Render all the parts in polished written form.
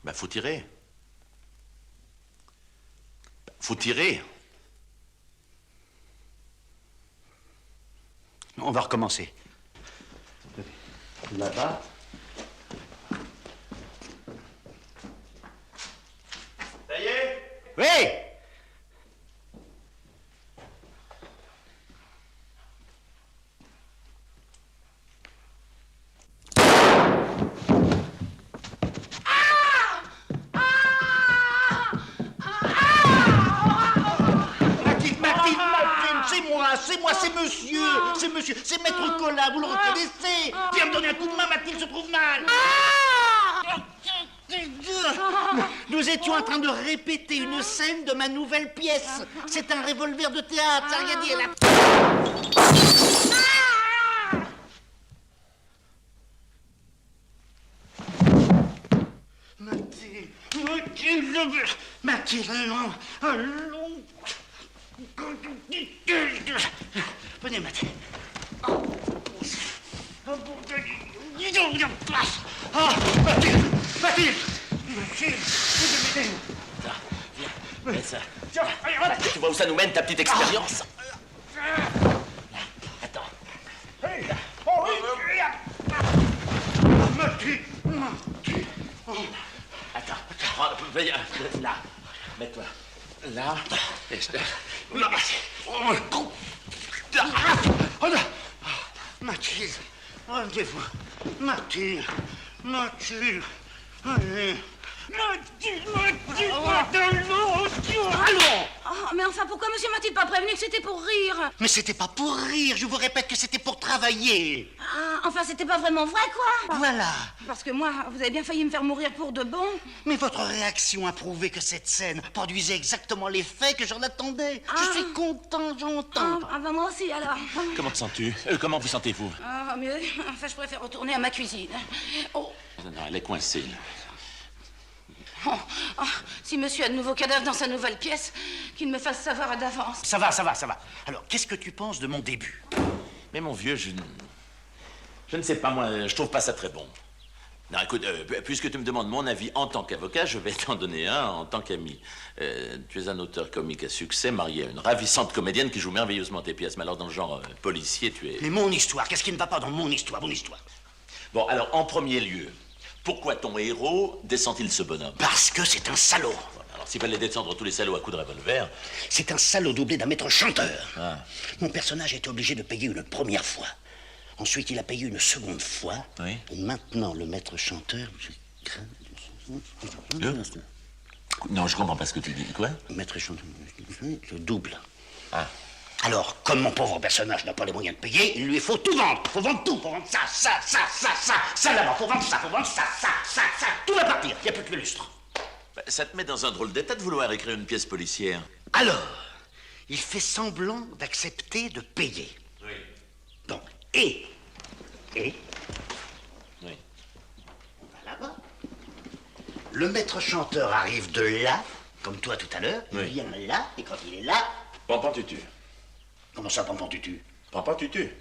Ben, faut tirer. Faut tirer. On va recommencer. Là-bas. Ça y est? Oui! C'est monsieur, c'est Maître Collat, vous le reconnaissez? Viens me donner un coup de main, Mathilde se trouve mal. Nous étions en train de répéter une scène de ma nouvelle pièce. C'est un revolver de théâtre, ça n'a rien dit, elle a... Mathilde, allons. Venez, Mathilde. Mathilde, vous m'aidez. Viens, laisse ça. Tu vois où ça nous mène, ta petite expérience? Attends. Attends. Là. Mets-toi. Là. Et je te... Là. Mathilde, rendez-vous. Mathilde. Allez. Allons. Oh, mais enfin, pourquoi monsieur m'a-t-il pas prévenu que c'était pour rire? Mais c'était pas pour rire, je vous répète que c'était pour travailler. Ah, enfin, c'était pas vraiment vrai, quoi. Voilà. Parce que moi, vous avez bien failli me faire mourir pour de bon. Mais votre réaction a prouvé que cette scène produisait exactement l'effet que j'en attendais. Je suis content, j'entends. Ah, bah moi aussi, alors. Comment te sens-tu? Comment vous sentez-vous? Ah, mieux. Enfin, je préfère retourner à ma cuisine. Oh. Non, elle est coincée. Oh, oh, si Si monsieur a de nouveaux cadavres dans sa nouvelle pièce, qu'il me fasse savoir d'avance. Ça va, ça va, ça va. Alors, qu'est-ce que tu penses de mon début? Mais mon vieux, je ne sais pas, moi, je trouve pas ça très bon. Non, écoute, puisque tu me demandes mon avis en tant qu'avocat, je vais t'en donner un en tant qu'ami. Tu es un auteur comique à succès, marié à une ravissante comédienne qui joue merveilleusement tes pièces. Mais alors, dans le genre policier, tu es... Mais mon histoire, qu'est-ce qui ne va pas dans mon histoire, Bon, alors, en premier lieu, pourquoi ton héros descend-il ce bonhomme? Parce que c'est un salaud. Voilà, alors, s'il fallait descendre tous les salauds à coups de revolver... C'est un salaud doublé d'un maître chanteur. Ah. Mon personnage a été obligé de payer une première fois. Ensuite, il a payé une seconde fois. Oui. Et maintenant, le maître chanteur... Non, je comprends pas ce que tu dis. Quoi? Le maître chanteur... Je double. Ah. Alors, comme mon pauvre personnage n'a pas les moyens de payer, il lui faut tout vendre. Faut vendre tout. Faut vendre ça là-bas. Faut vendre ça, ça. Tout va partir. Il n'y a plus que le lustre. Bah, ça te met dans un drôle d'état de vouloir écrire une pièce policière. Alors, il fait semblant d'accepter de payer. Oui. Donc, Oui. On va là-bas. Le maître chanteur arrive de là, comme toi tout à l'heure. Il Oui. vient là, et quand il est là... Pampan tutu. Comment ça, Pampan tutu? Pampan tutu.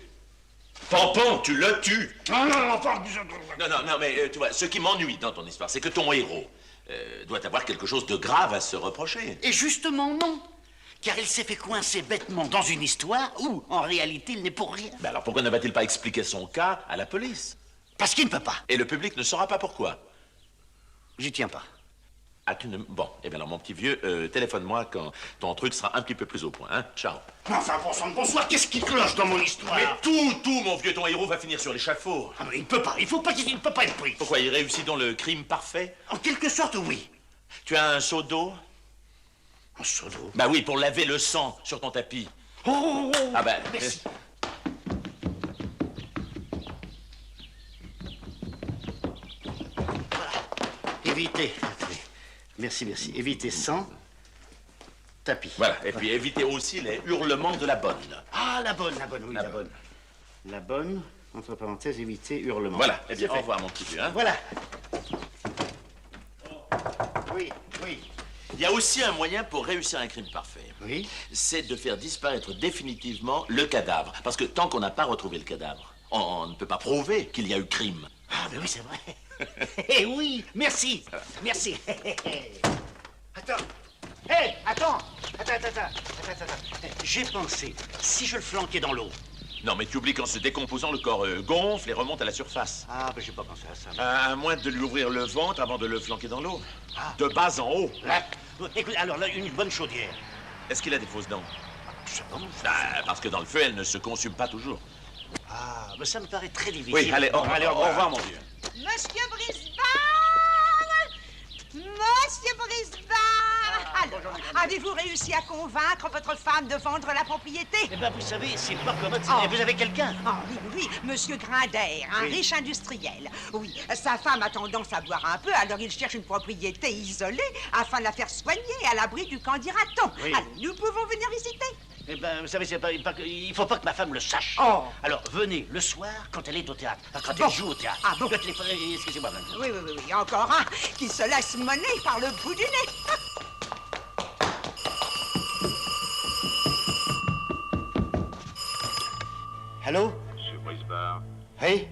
Pampan, tu le tues. Non, Non, mais tu vois, ce qui m'ennuie dans ton histoire, c'est que ton héros doit avoir quelque chose de grave à se reprocher. Et justement, non. Car il s'est fait coincer bêtement dans une histoire où, en réalité, il n'est pour rien. Ben alors pourquoi ne va-t-il pas expliquer son cas à la police? Parce qu'il ne peut pas. Et le public ne saura pas pourquoi. J'y tiens pas. Ah, tu ne... Bon, eh bien alors, mon petit vieux, téléphone-moi quand ton truc sera un petit peu plus au point, hein? Ciao. Enfin, bon sang de bonsoir, qu'est-ce qui cloche dans mon histoire? Mais tout, mon vieux, ton héros va finir sur l'échafaud. Ah, mais il ne peut pas, il ne peut pas être pris. Pourquoi, il réussit dans le crime parfait? En quelque sorte, oui. Tu as un seau d'eau? Un seau d'eau? Bah oui, pour laver le sang sur ton tapis. Oh, Ah ben... merci. Voilà. Évitez. Merci. Évitez sans tapis. Voilà, et puis évitez aussi les hurlements de la bonne. Ah, la bonne, oui, La la bonne. La bonne, entre parenthèses, éviter hurlement. Voilà, eh bien, C'est au fait. revoir, mon petit vieux, hein? Voilà. Oui. Il y a aussi un moyen pour réussir un crime parfait. Oui. C'est de faire disparaître définitivement le cadavre. Parce que tant qu'on n'a pas retrouvé le cadavre, on ne peut pas prouver qu'il y a eu crime. Ah, ben oui, c'est vrai. Eh oui, merci. Attends. Hé, attends. J'ai pensé, si je le flanquais dans l'eau. Non, mais tu oublies qu'en se décomposant, le corps gonfle et remonte à la surface. Ah, ben j'ai pas pensé à ça. À moins de lui ouvrir le ventre avant de le flanquer dans l'eau. De bas en haut. Là, écoute, alors là, une bonne chaudière. Est-ce qu'il a des fausses dents? Je sais pas. Parce que dans le feu, elles ne se consument pas toujours. Ah, mais ça me paraît très difficile. Oui, allez, Bon, au revoir, mon vieux. Monsieur Brisbane! Monsieur Brisbane! Alors, avez-vous réussi à convaincre votre femme de vendre la propriété? Eh ben, vous savez, c'est pas commode. Oh. Vous avez quelqu'un? Ah oui, Monsieur Grinder, un riche industriel. Oui, sa femme a tendance à boire un peu, alors il cherche une propriété isolée afin de la faire soigner à l'abri du camp d'Iraton. Oui. Allez, nous pouvons venir visiter. Eh ben, vous savez, il faut pas que ma femme le sache. Oh. Alors, venez le soir quand elle est au théâtre. Quand Bon. elle joue au théâtre. Ah bon. Le téléphone, excusez-moi, madame. Oui, encore un qui se laisse mener par le bout du nez. Allô? Monsieur Brisbane, Oui?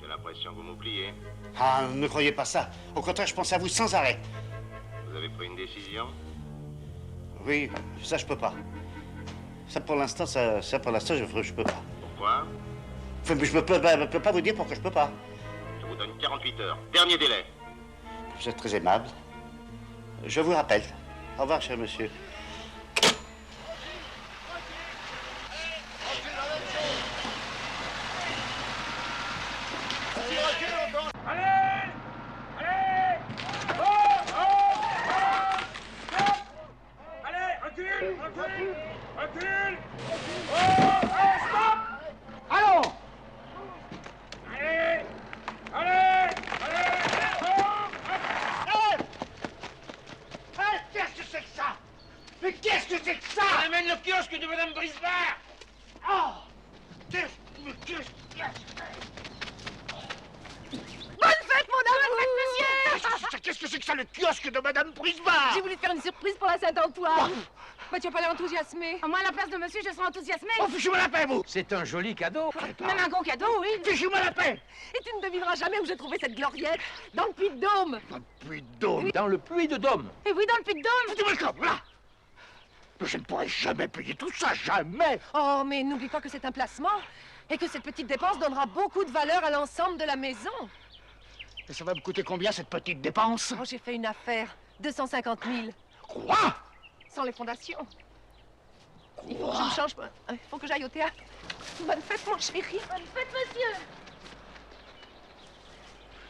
j'ai l'impression que vous m'oubliez. Ah, ne croyez pas ça. Au contraire, je pense à vous sans arrêt. Vous avez pris une décision? Oui, ça, je peux pas. Ça, pour l'instant, je peux pas. Pourquoi? Enfin, mais je peux pas vous dire pourquoi je peux pas. Je vous donne 48 heures. Dernier délai. Vous êtes très aimable. Je vous rappelle. Au revoir, cher monsieur. Recule! Oh, allez, stop! Allons! Allez! Qu'est-ce que c'est que ça? Mais qu'est-ce que c'est que ça? On amène le kiosque de Madame Brisbane! Oh! Qu'est-ce que... Bonne fête, mon amour! Qu'est-ce que qu'est-ce que c'est que ça, le kiosque de Madame Brisbard? J'ai voulu te faire une surprise pour la Saint-Antoine. Bah, tu vas pas l'air enthousiasmé. Moi, à la place de monsieur, je serai enthousiasmée. Oh, fichez-moi la paix, vous! C'est un joli cadeau. Même un gros cadeau, oui. Fichez-moi la paix! Et tu ne devineras jamais où j'ai trouvé cette gloriette. Dans le Puy-de-Dôme. Puis donc, Dans le Puy de Dôme. Et oui, dans le Puy-de-Dôme. foutez-moi le camp, voilà! Mais je ne pourrai jamais payer tout ça, jamais! Oh, mais n'oublie pas que c'est un placement et que cette petite dépense donnera beaucoup de valeur à l'ensemble de la maison. Et ça va me coûter combien, cette petite dépense? Oh, j'ai fait une affaire. 250 000. Quoi? Sans les fondations. Il faut que je me change. Il faut que j'aille au théâtre. Bonne fête, mon chéri. Bonne fête, monsieur.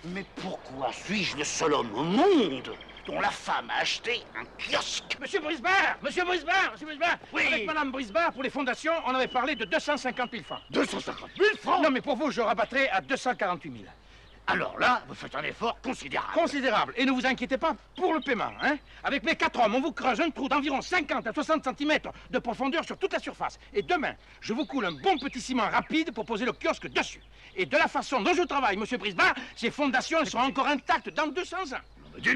Mais pourquoi suis-je le seul homme au monde dont la femme a acheté un kiosque? Monsieur Brisbard, monsieur Brisbard, monsieur Brisbard. Oui. Avec Madame Brisbard, pour les fondations, on avait parlé de 250 000 francs. 250 000 francs? Non, mais pour vous, je rabattrai à 248 000. Alors là, vous faites un effort considérable. Considérable. Et ne vous inquiétez pas pour le paiement, hein. Avec mes 4 hommes, on vous creuse un trou d'environ 50 à 60 cm de profondeur sur toute la surface. Et demain, je vous coule un bon petit ciment rapide pour poser le kiosque dessus. Et de la façon dont je travaille, monsieur Brisbard, ces fondations elles seront encore intactes dans 200 ans.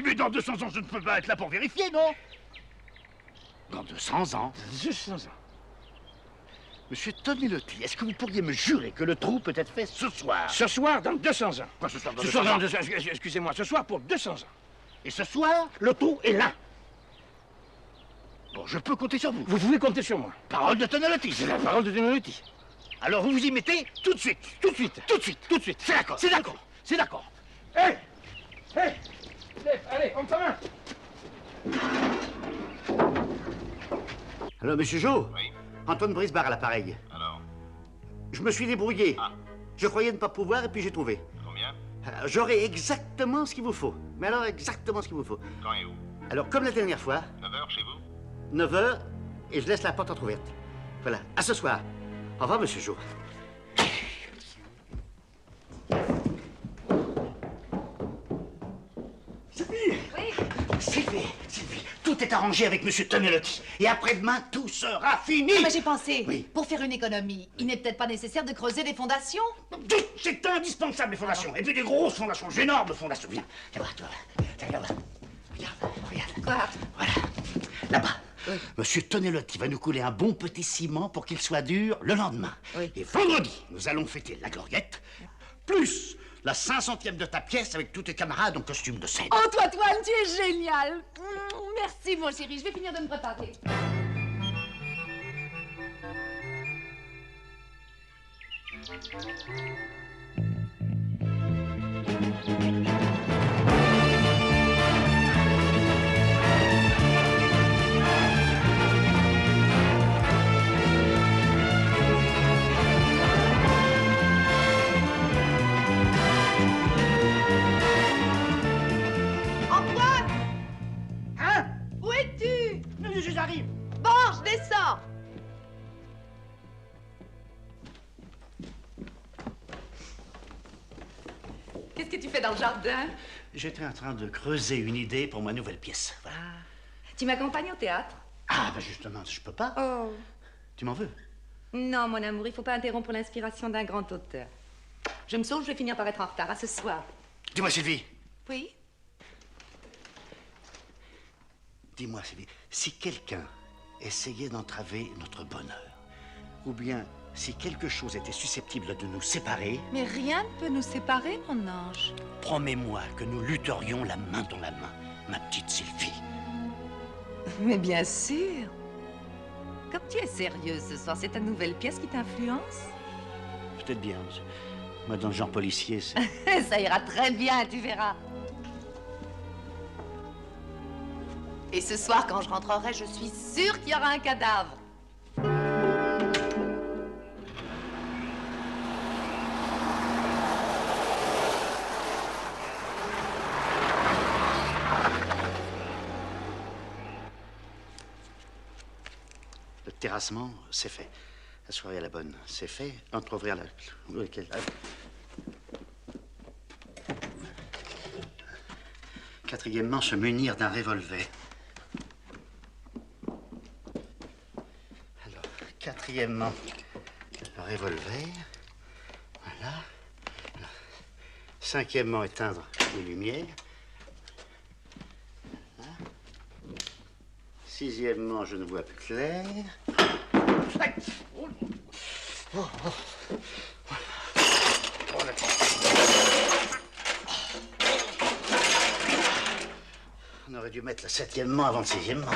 Mais dans 200 ans, je ne peux pas être là pour vérifier, non? Dans 200 ans? 200 ans. Monsieur Tonelotti, est-ce que vous pourriez me jurer que le trou peut être fait ce soir? Ce soir, dans 200 ans. Quoi, ce soir dans Ce 200 soir, ans? excusez-moi, ce soir pour 200 ans. Et ce soir, le trou est là. Bon, je peux compter sur vous. Vous pouvez compter sur moi. Parole de Tonelotti. C'est la parole de Tonelotti. Alors vous vous y mettez tout de suite. Tout de suite. Tout de suite. Tout de suite. C'est d'accord. C'est d'accord. C'est d'accord. Hé Hé Allez, on commence. Alors, monsieur Jo? Oui. Antoine Brisbard à l'appareil. Alors, Je me suis débrouillé. Ah. Je croyais ne pas pouvoir et puis j'ai trouvé. combien? J'aurai exactement ce qu'il vous faut. Mais alors, exactement ce qu'il vous faut. Quand et où? Alors, comme la dernière fois, 9h chez vous? 9h, et je laisse la porte entrouverte. Voilà. À ce soir. Au revoir, monsieur Jo. Sylvie! Oui. Sylvie, tout est arrangé avec monsieur Tonelotti. Et après-demain, tout sera fini. Mais j'ai pensé, Oui. pour faire une économie, il n'est peut-être pas nécessaire de creuser des fondations. C'est indispensable, les fondations. Et puis des grosses fondations, d'énormes fondations. Viens, viens voir, toi. Viens voir. Regarde. Quoi? Voilà. Là-bas. Monsieur Tonelotti va nous couler un bon petit ciment pour qu'il soit dur le lendemain. Oui. Et vendredi, nous allons fêter la gloriette, plus la 500e de ta pièce avec tous tes camarades en costume de scène. Oh, toi, Toine, tu es génial. Merci, mon chéri, je vais finir de me préparer. Antoine, Hein? où es-tu? J'arrive. Bon, je descends. Qu'est-ce que tu fais dans le jardin? J'étais en train de creuser une idée pour ma nouvelle pièce. Voilà. Tu m'accompagnes au théâtre? Ah, ben justement, je peux pas. Oh. Tu m'en veux? Non, mon amour, il faut pas interrompre l'inspiration d'un grand auteur. Je me sauve, je vais finir par être en retard. À ce soir. Dis-moi, Sylvie. Oui? Dis-moi, Sylvie, si quelqu'un essayait d'entraver notre bonheur, ou bien si quelque chose était susceptible de nous séparer, Mais rien ne peut nous séparer, mon ange. promets-moi que nous lutterions la main dans la main, ma petite Sylvie. Mais bien sûr. Comme tu es sérieuse ce soir, c'est ta nouvelle pièce qui t'influence? Peut-être bien. Moi, dans le genre policier, c'est... Ça ira très bien, tu verras. Et ce soir, quand je rentrerai, je suis sûre qu'il y aura un cadavre. Le terrassement, c'est fait. La soirée à la bonne, c'est fait. Entrouvrir la... Quatrièmement, se munir d'un revolver. Alors, quatrièmement, le revolver. Voilà. Cinquièmement, éteindre les lumières. Sixièmement, je ne vois plus clair. On aurait dû mettre le septièmement avant le sixièmement.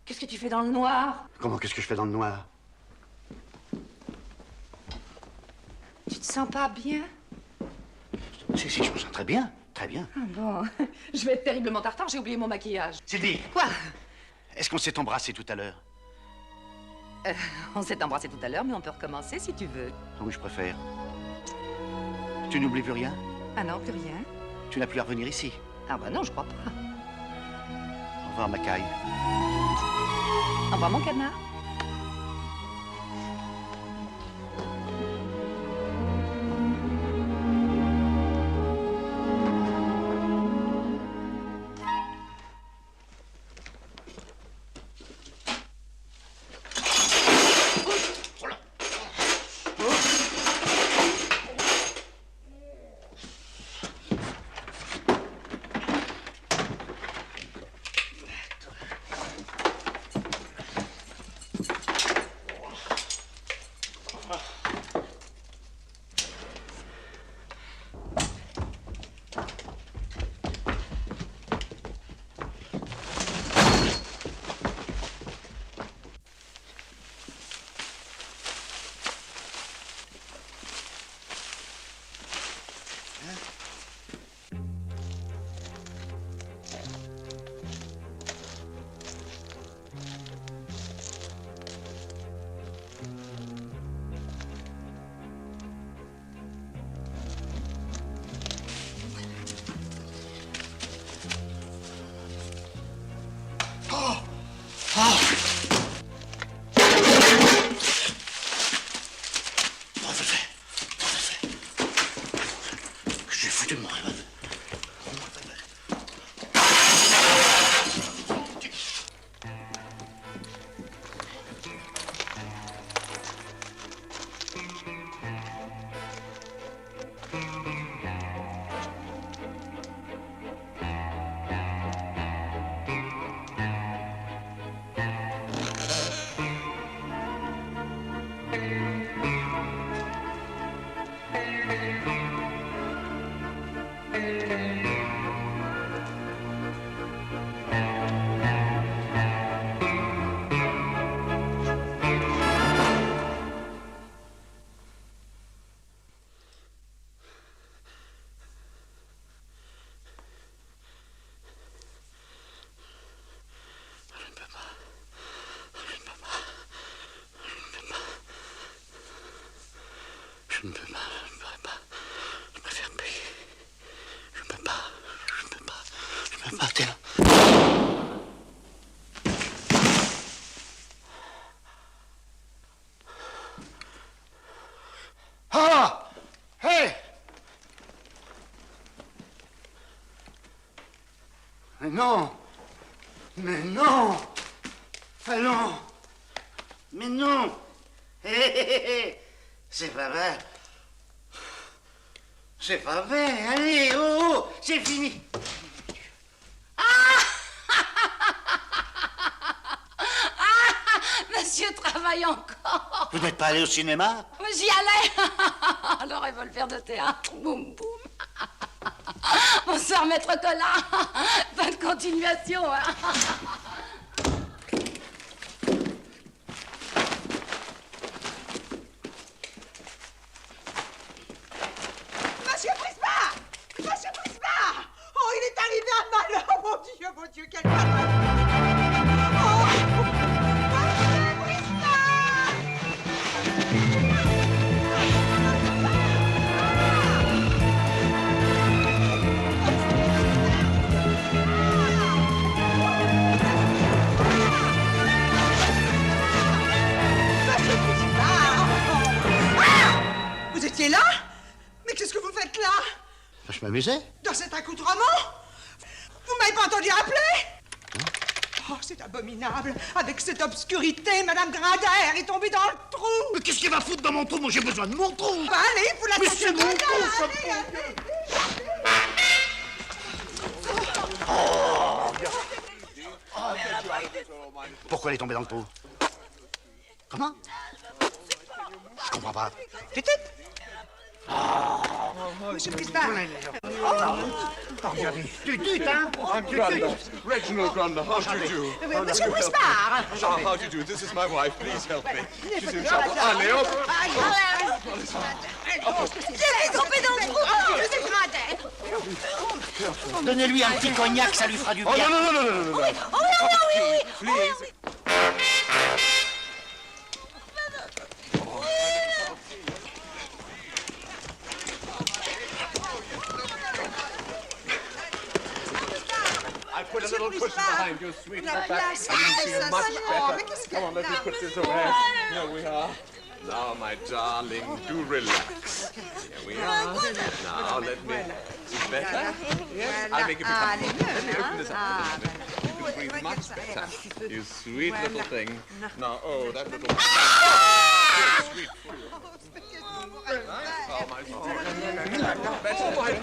Qu'est-ce que tu fais dans le noir? Comment, qu'est-ce que je fais dans le noir? Tu te sens pas bien? Si, je me sens très bien, très bien. Ah bon, je vais être terriblement en retard, j'ai oublié mon maquillage. Sylvie! Quoi? Est-ce qu'on s'est embrassé tout à l'heure? On s'est embrassé tout à l'heure, mais on peut recommencer si tu veux. Ah oui, je préfère. Tu n'oublies plus rien? Ah non, plus rien. Tu n'as plus à revenir ici? Ah bah non, je crois pas. Au revoir, Macaille. Au revoir, mon canard. J'ai foutu de moi. Je ne peux pas, je ne pourrais pas. Je préfère payer. Je ne peux pas, je ne peux pas, je ne peux pas, tiens. Ah! Hé! Mais non! Mais non! Allons! Mais non! Hé, hé, hé, hé! C'est pas vrai. C'est pas vrai. Allez, oh, c'est fini. Monsieur travaille encore. Vous n'êtes pas allé au cinéma? J'y allais. Le revolver de théâtre. Boum, boum. Bonsoir, maître Collin. Bonne continuation. Monsieur Prisma! Monsieur Prisma! Oh, il est arrivé un malheur! Mon Dieu, quel malheur! Oh! Monsieur Prisma! Monsieur Prisma! Ah! Vous étiez là? Mais qu'est-ce que vous faites là? Je m'amusais. Dans cet accoutrement? Vous m'avez pas entendu appeler? Oh, c'est abominable. Avec cette obscurité, Madame Grindaire est tombée dans le trou. Mais qu'est-ce qu'il va foutre dans mon trou? Moi, j'ai besoin de mon trou. Bah, allez, vous la Mais cherchez c'est mon bien, trou, ça. allez, allez. Pourquoi elle est tombée dans le trou? Comment? Je comprends pas. Monsieur Brisbane. Tu tutes, hein? I'm Granda, Reginald Granda. How do you do? Monsieur Brisbane. How do you do? This is my wife. Please help me. She's in trouble. Ah, Léo. J'ai tombé dans le trou. Monsieur Grindaire. Donnez-lui un petit cognac, ça lui fera du bien. Oh, no, no, no, no, no, no, no. Please. I put a little cushion behind your sweet little back. I can see you much better. Come on, let me put this away. Here we are. Now, my darling, do relax. Here we are. Now, let me... Better? Yes, I'll make it become... Let me open this up. You can breathe much better. You sweet little thing. Now, oh, that little... Sweet. Oh, my better. Oh, my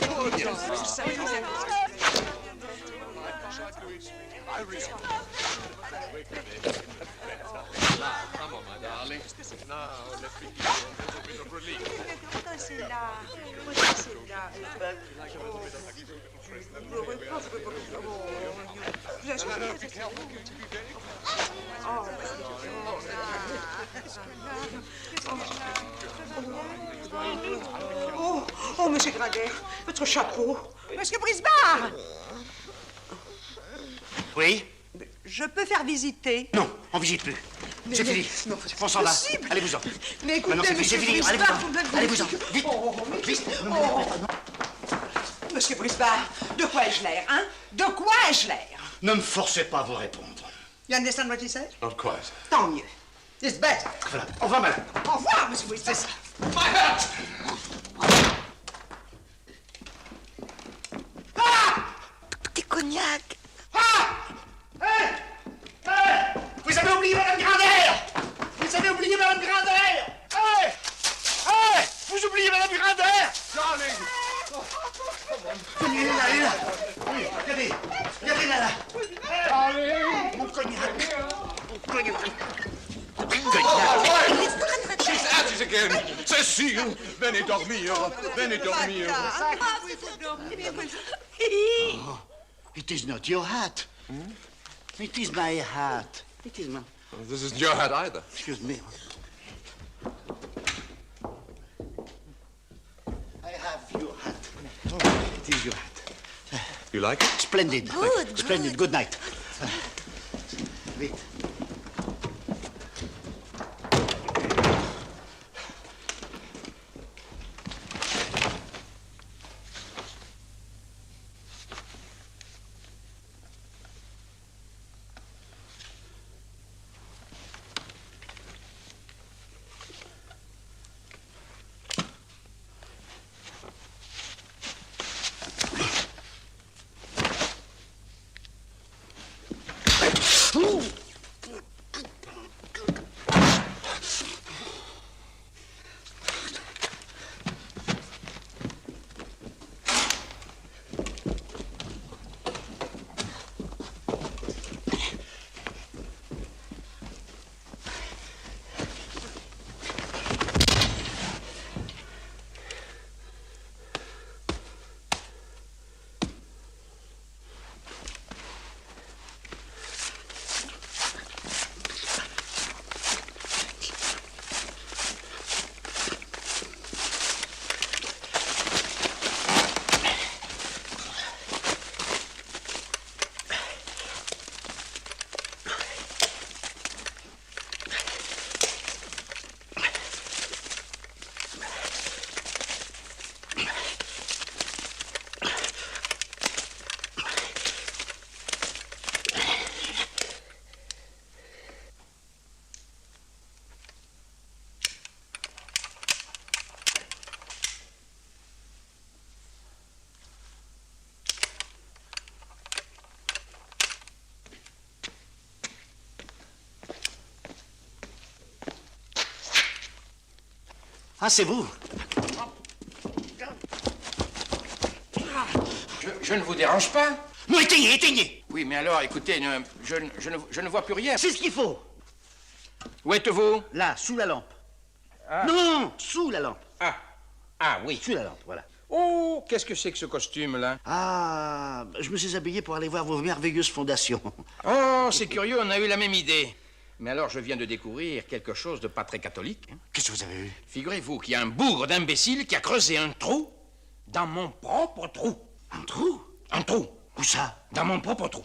Come on, my darling. Now, let me give you a little bit of relief. Oh, Monsieur Grindaire, votre chapeau. Monsieur Brisbane. Oui? Je peux faire visiter. Non, on visite plus. C'est fini. On s'en va. Allez-vous-en. Mais écoutez, Maintenant, c'est fini. Monsieur Allez-vous-en. Brisbane, Allez-vous-en. Vite. Vite. Monsieur Brisbane, de quoi ai-je l'air, hein? De quoi ai-je l'air? Ne me forcez pas à vous répondre. You understand what he said? Not quite. Tant mieux. It's better. Voilà. Au revoir, madame. Au revoir, Monsieur Brisbane. My hat! Petit cognac. Vous avez oublié Madame Grindaire! Vous avez oublié Madame Grindaire! Vous oubliez Madame Grindaire! Darling! Elle est là, elle est là! Regardez! Regardez là, là! Mon cognac! Mon cognac! She's at it again! Cécile! Venez dormir! Venez dormir! Oh, it is not your hat. It is my hat. It is my... This isn't your hat either. Excuse me. I have your hat. It is your hat. You like it? Splendid. Good, Splendid. Good night. Vite. Ah, c'est vous? Je ne vous dérange pas? Non, éteignez, éteignez! Oui, mais alors, écoutez, je ne vois plus rien. C'est ce qu'il faut. Où êtes-vous? Là, sous la lampe. Ah. Non, sous la lampe. Ah oui. Sous la lampe, voilà. Oh, qu'est-ce que c'est que ce costume-là? Ah, je me suis habillé pour aller voir vos merveilleuses fondations. Oh, c'est curieux, on a eu la même idée. Mais alors, je viens de découvrir quelque chose de pas très catholique. Hein. Qu'est-ce que vous avez vu? Figurez-vous qu'il y a un bougre d'imbécile qui a creusé un trou dans mon propre trou. Un trou? Un trou. Où ça? Dans mon propre trou.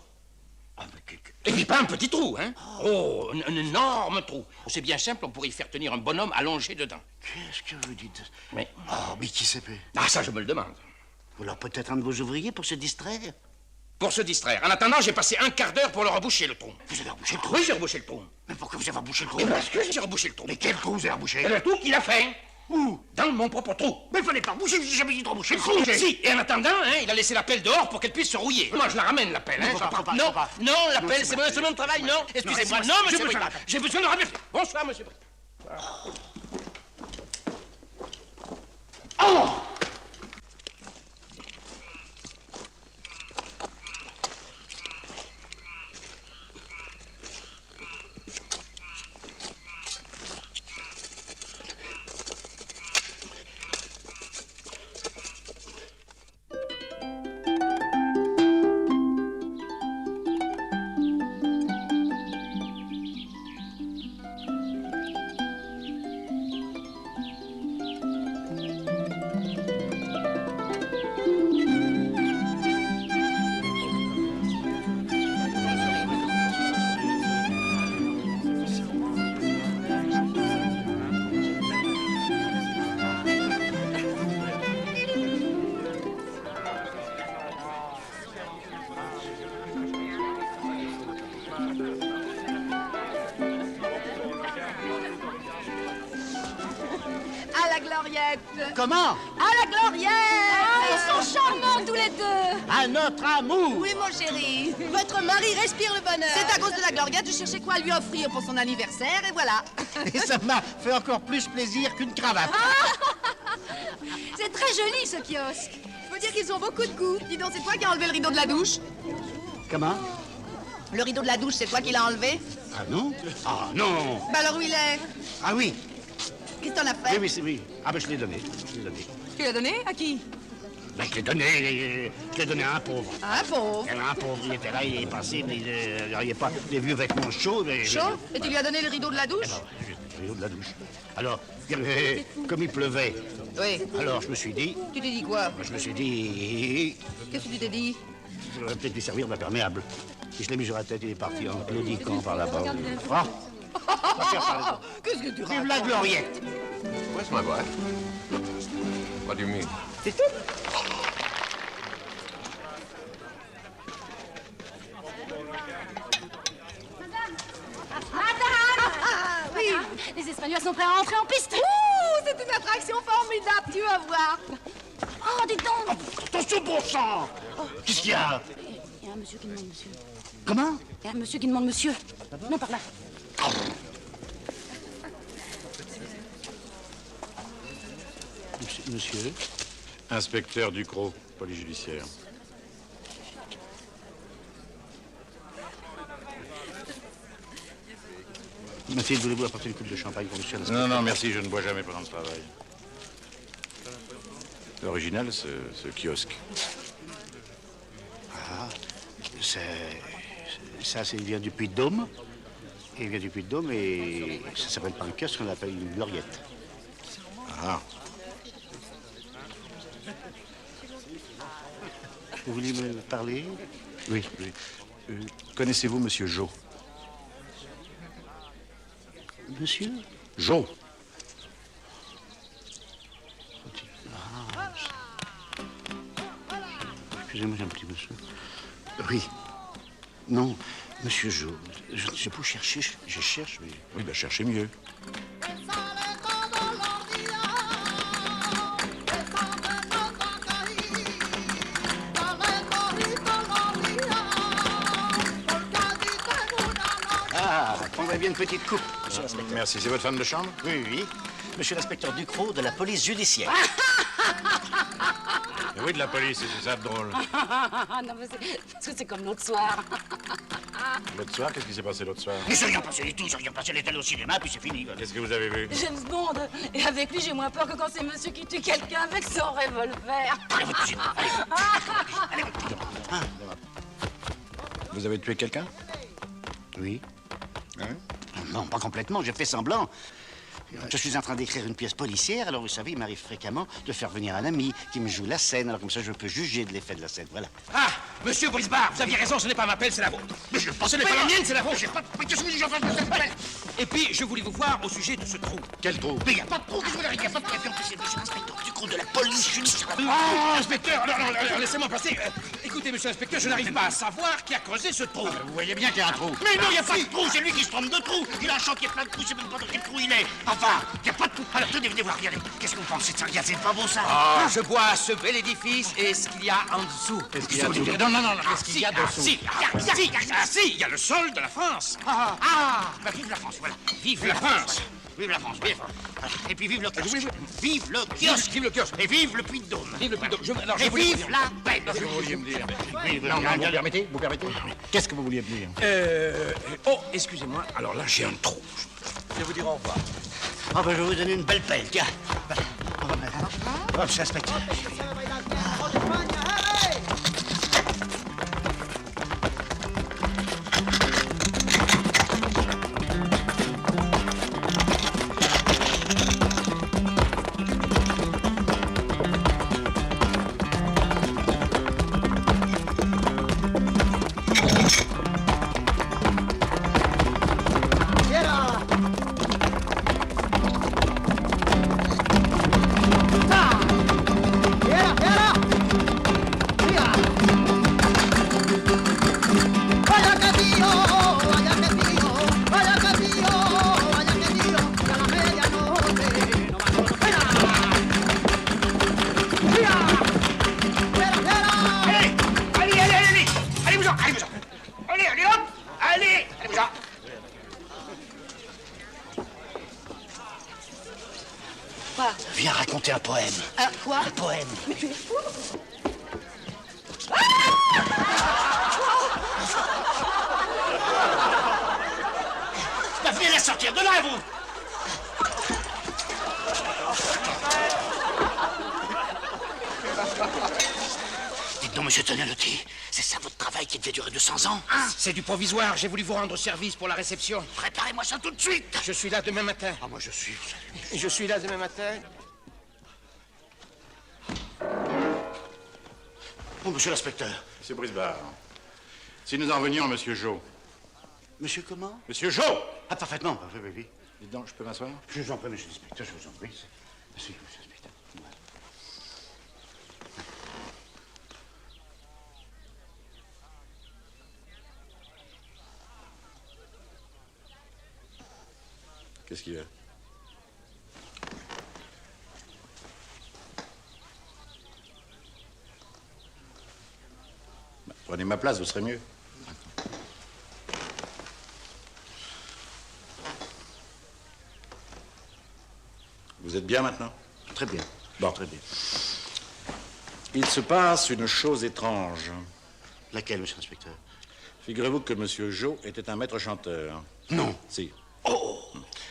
Ah, mais Et puis pas un petit trou, hein? Oh, un énorme trou. C'est bien simple, on pourrait y faire tenir un bonhomme allongé dedans. Qu'est-ce que vous dites? Mais... Oh, mais qui sait? Ah, ça, je me le demande. Ou alors peut-être un de vos ouvriers pour se distraire? Pour se distraire. En attendant, j'ai passé un quart d'heure pour leur reboucher le trou. Vous avez rebouché le trou? Oui, j'ai rebouché le trou. Mais pourquoi vous avez rebouché le trou? Parce que j'ai rebouché le trou. Mais quel trou vous avez rebouché? C'est le trou qu'il a fait. Où? Dans mon propre trou. Mais il fallait pas reboucher, j'ai jamais dit de reboucher le trou. Si, et en attendant, hein, il a laissé la pelle dehors pour qu'elle puisse se rouiller. Moi, je la ramène, la pelle, hein. Non, faut pas, Non, faut pas. non, la Non, pelle, c'est c'est pas mon instrument de travail, non. Excusez-moi, non, monsieur Bricard. J'ai besoin de ramener. Bonsoir, monsieur Bricard. Oh! À la gloriette. Comment? À la gloriette. Oh, ils sont charmants tous les deux. À notre amour! Oui, mon chéri. Votre mari respire le bonheur. C'est à cause de la gloriette, je cherchais quoi lui offrir pour son anniversaire, et voilà. Et ça m'a fait encore plus plaisir qu'une cravate. C'est très joli, ce kiosque. Faut dire qu'ils ont beaucoup de goût. Dis donc, c'est toi qui as enlevé le rideau de la douche? Comment? Le rideau de la douche, c'est toi qui l'as enlevé? Ah non? Ah non! Bah alors où il est? Ah oui! Qu'est-ce que t'en as Oui, fait? oui, c'est oui. Ah ben je l'ai donné. Je l'ai donné. Tu l'as donné? À qui? Ben, je l'ai donné à un pauvre. Ah, pauvre. Un pauvre, il était là, il est passé, mais il n'avait pas des vieux vêtements chauds. Mais, Chaud? Et tu lui as donné le rideau de la douche? Le rideau de la douche. Alors, comme il pleuvait, Oui. alors je me suis dit, Tu t'es dit quoi? je me suis dit, Qu'est-ce que tu t'es dit? je vais peut-être lui servir d'imperméable. Et je l'ai mis sur la tête, il est parti en claudiquant par là-bas. Ah! Qu'est-ce que tu Vive la gloriette! Where's my wife? What do you mean? C'est tout? Oui. Les Espagnols sont prêts à entrer en piste. Ouh, c'est une attraction formidable, tu vas voir. Oh, dis donc. Attention, bon sang! Qu'est-ce qu'il y a? Il y a un monsieur qui demande monsieur. Comment? Il y a un monsieur qui demande monsieur. Non, par là. Monsieur? Inspecteur Ducrot, police judiciaire. Mathilde, voulez-vous apporter une coupe de champagne pour monsieur l'inspecteur? Non, non, merci, je ne bois jamais pendant le travail. C'est original, ce kiosque. Ah, ça, il vient du Puy-de-Dôme. Il vient du Puy-de-Dôme et ça s'appelle pas un kiosque, on l'appelle une gloriette. Ah. Vous voulez me parler? Oui, oui. Connaissez-vous Monsieur Jo? Monsieur? Jo. Excusez-moi, j'ai un petit monsieur. Oui. Non, monsieur Jo. Je peux chercher, je cherche, mais... Oui, ben cherchez mieux. Ah, prendrait bien une petite coupe, monsieur l'inspecteur. Merci, c'est votre femme de chambre? Oui, oui. Monsieur l'inspecteur Ducrot de la police judiciaire. Et oui, de la police, c'est ça de drôle. Non, mais parce que c'est comme l'autre soir. L'autre soir, qu'est-ce qui s'est passé l'autre soir? Mais c'est rien passé du tout, c'est rien passé. Elle est allée au cinéma, puis c'est fini. Qu'est-ce que vous avez vu? James Bond. Et avec lui, j'ai moins peur que quand c'est monsieur qui tue quelqu'un avec son revolver. Allez, votre cuisine, allez. Allez, votre cuisine. Vous avez tué quelqu'un? Oui. Hein? Non, pas complètement, j'ai fait semblant. Je suis en train d'écrire une pièce policière, alors vous savez, il m'arrive fréquemment de faire venir un ami qui me joue la scène, alors comme ça je peux juger de l'effet de la scène, voilà. Ah, monsieur Brisbard, vous aviez raison, ce n'est pas ma pelle, c'est la vôtre. Mais je pense Ce n'est pas la mienne, c'est la vôtre. Mais qu'est-ce que vous dites? Et puis, je voulais vous voir au sujet de ce trou. Quel trou? Mais il n'y a pas de trou, que je vous l'ai dit, il n'y a pas de trou, c'est monsieur l'inspecteur Ducrot de la police judiciaire. Oh, inspecteur, non, laissez-moi passer. Écoutez, monsieur l'inspecteur, je n'arrive pas à savoir qui a creusé ce trou. Vous voyez bien qu'il y a un trou. Mais non, il n'y a pas de trou, c'est lui qui se trompe de trou. Il a un chantier plein de trous, c'est même pas de quel trou il est. Enfin, il n'y a pas de trou. Alors tenez, venez voir, regardez. Qu'est-ce que vous pensez de ça? Regardez, c'est pas beau ça. Ah, je vois ce bel édifice et ce qu'il y a en dessous. Qu'est-ce qu'il y a dessous? Non. Qu'est-ce qu'il y a dessous? Il y a le sol de la France. Bah, vive la France, voilà. Vive la France. Vive la France, vive. Et puis vive le kiosque. Vive le Kiosque, vive le kiosque. Et vive le Puy de Dôme. Vive le Puy de Dôme. Alors, Et vive la paix. Qu'est-ce que vous vouliez me dire? Non, vous permettez? Qu'est-ce que vous vouliez me dire? Oh, excusez-moi. Alors là, j'ai un trou. Je vais vous dire au revoir. Ah, bah, je vais vous donner une belle pelle, tiens. Hop, c'est l'inspecteur. Viens raconter un poème. Quoi? Un poème. Mais tu es fou? Bah, venez la sortir de là, vous. Dites donc, monsieur Tognalotti, c'est ça votre travail qui devait durer 200 ans? C'est du provisoire. J'ai voulu vous rendre service pour la réception. Préparez-moi ça tout de suite. Je suis là demain matin. Ah, moi je suis... Je suis là demain matin. Oh, monsieur l'inspecteur. Monsieur Brisbard, si nous en venions à Monsieur Jo. Monsieur comment? Monsieur Jo! Ah, parfaitement. Oui, oui, oui. Dites donc, je peux m'asseoir? Je vous en prie, monsieur l'inspecteur, je vous en prie. Merci, monsieur l'inspecteur. Qu'est-ce qu'il y a? Bah, prenez ma place, vous serez mieux. Vous êtes bien maintenant? Très bien. Bon. Très bien. Il se passe une chose étrange. Laquelle, monsieur l'inspecteur? Figurez-vous que Monsieur Jo était un maître chanteur. Non. Si. Oh!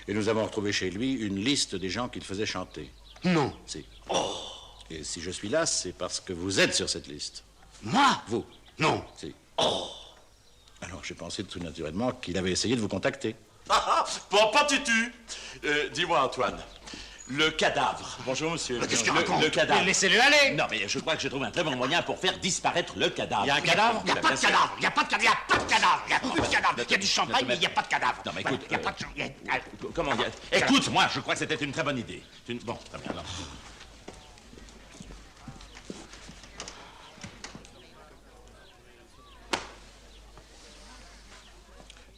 Et nous avons retrouvé chez lui une liste des gens qu'il faisait chanter. Non. Si. Oh! Et si je suis là, c'est parce que vous êtes sur cette liste. Moi? Vous? Non. Si. Oh! Alors j'ai pensé tout naturellement qu'il avait essayé de vous contacter. Bon, pas tutu. Dis-moi, Antoine, le cadavre. Bonjour, monsieur. Qu'est-ce qu'il raconte? Le cadavre. Laissez-le aller. Non, mais je crois que j'ai trouvé un très bon moyen pour faire disparaître le cadavre. Il y a un cadavre? Il n'y a pas de cadavre. Il n'y a pas de cadavre. Il n'y a pas de cadavre. Il n'y a plus de cadavre. Il y a du champagne, mais il n'y a pas de cadavre. Non, mais écoute, Il n'y a pas de champagne. comment dire? Écoute, moi, je crois que c'était une très bonne idée. Bon, très bien, alors.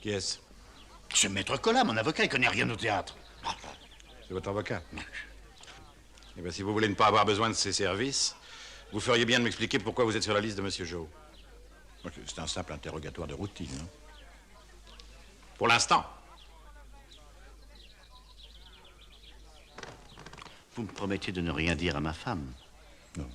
Qui est-ce? C'est Maître Collat, mon avocat, il connaît rien au théâtre. C'est votre avocat? Eh bien, si vous voulez ne pas avoir besoin de ses services, vous feriez bien de m'expliquer pourquoi vous êtes sur la liste de Monsieur Jo. C'est un simple interrogatoire de routine. Hein. Pour l'instant. Vous me promettez de ne rien dire à ma femme? Non.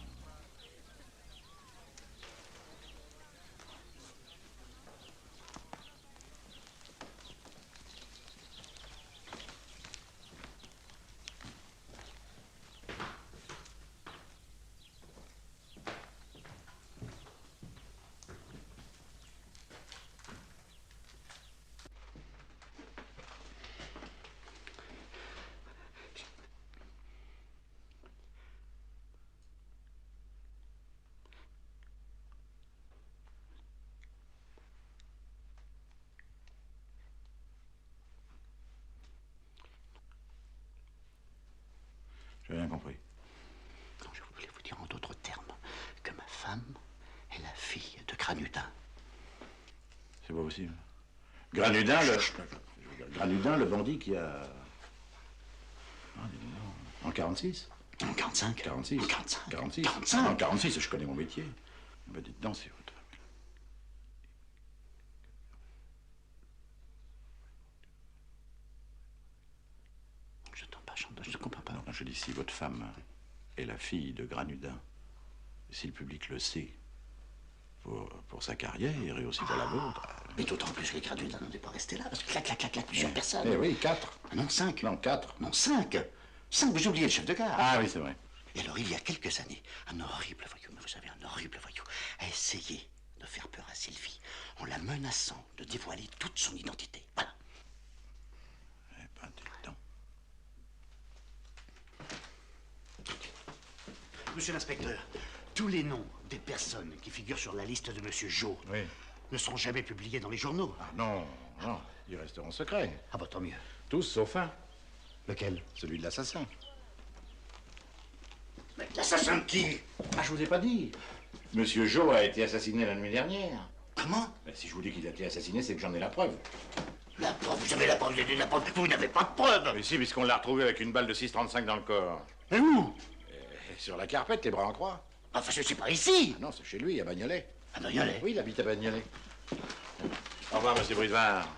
J'ai rien compris. Non, je voulais vous dire en d'autres termes que ma femme est la fille de Granudin. C'est pas possible. Granudin, Granudin, le bandit qui a... Ah, dis donc, en 46? En 45? 46. En 45. 46. 45. En 46, je connais mon métier. Ben, dites donc, c'est votre... Je ne comprends pas. Non, je dis si votre femme est la fille de Granudin, et si le public le sait, pour sa carrière et aussi pour la vôtre... Mais d'autant plus que les Granudin n'en est pas resté là, parce que clac, plusieurs personnes. Eh oui, 4. Ah non, 5. Non, 4. Non, 5. 5, vous oubliez le chef de gare. Ah oui, c'est vrai. Et alors, il y a quelques années, un horrible voyou, mais vous savez, un horrible voyou, a essayé de faire peur à Sylvie en la menaçant de dévoiler toute son identité. Voilà. Eh ben, dites donc. Monsieur l'inspecteur, tous les noms des personnes qui figurent sur la liste de Monsieur Jo ne seront jamais publiés dans les journaux. Ah non, non, ils resteront secrets. Ah bah tant mieux. Tous sauf un. Lequel? Celui de l'assassin. Mais l'assassin de qui? Ah, je vous ai pas dit. Monsieur Jo a été assassiné la nuit dernière. Comment? Ben, si je vous dis qu'il a été assassiné, c'est que j'en ai la preuve. La preuve? Vous avez la preuve, vous avez la preuve. Vous n'avez pas de preuve. Mais si, puisqu'on l'a retrouvé avec une balle de 6,35 dans le corps. Et où? Sur la carpette, les bras en croix. Enfin, c'est pas ici. Ah non, c'est chez lui, à Bagnolet. À Bagnolet? Oui, il habite à Bagnolet. Au revoir, monsieur Brisevard.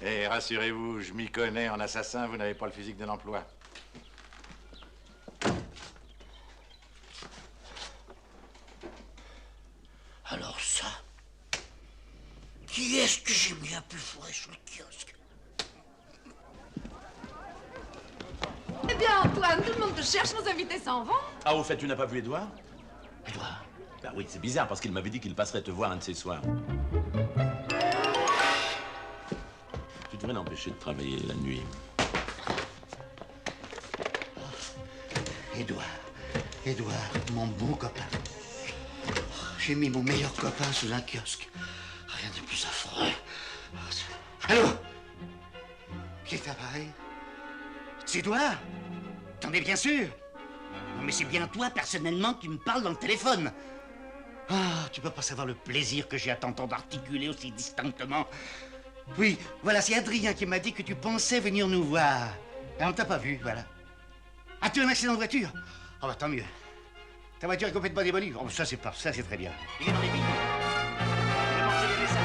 Et rassurez-vous, je m'y connais en assassin, vous n'avez pas le physique d'un emploi. Alors ça, qui est-ce que j'ai mis un peu fourré sur le kiosque? Eh bien, Antoine, tout le monde te cherche, nos invités s'en vont. Ah, au fait, tu n'as pas vu Édouard? Édouard? Ben oui, c'est bizarre, parce qu'il m'avait dit qu'il passerait te voir un de ces soirs. Tu devrais l'empêcher de travailler la nuit. Édouard, mon bon copain. J'ai mis mon meilleur copain sous un kiosque. Rien de plus affreux. Allô? Qui est appareil? C'est Édouard? T'en es bien sûr? Non, mais c'est bien toi, personnellement, qui me parle dans le téléphone. Ah, tu peux pas savoir le plaisir que j'ai à t'entendre articuler aussi distinctement. Oui, voilà, c'est Adrien qui m'a dit que tu pensais venir nous voir. Et on t'a pas vu, voilà. As-tu un accident de voiture? Ah bah tant mieux. Ta voiture est complètement démolie. Oh, ça c'est très bien. Il est dans les billes. Il a mangé les messages.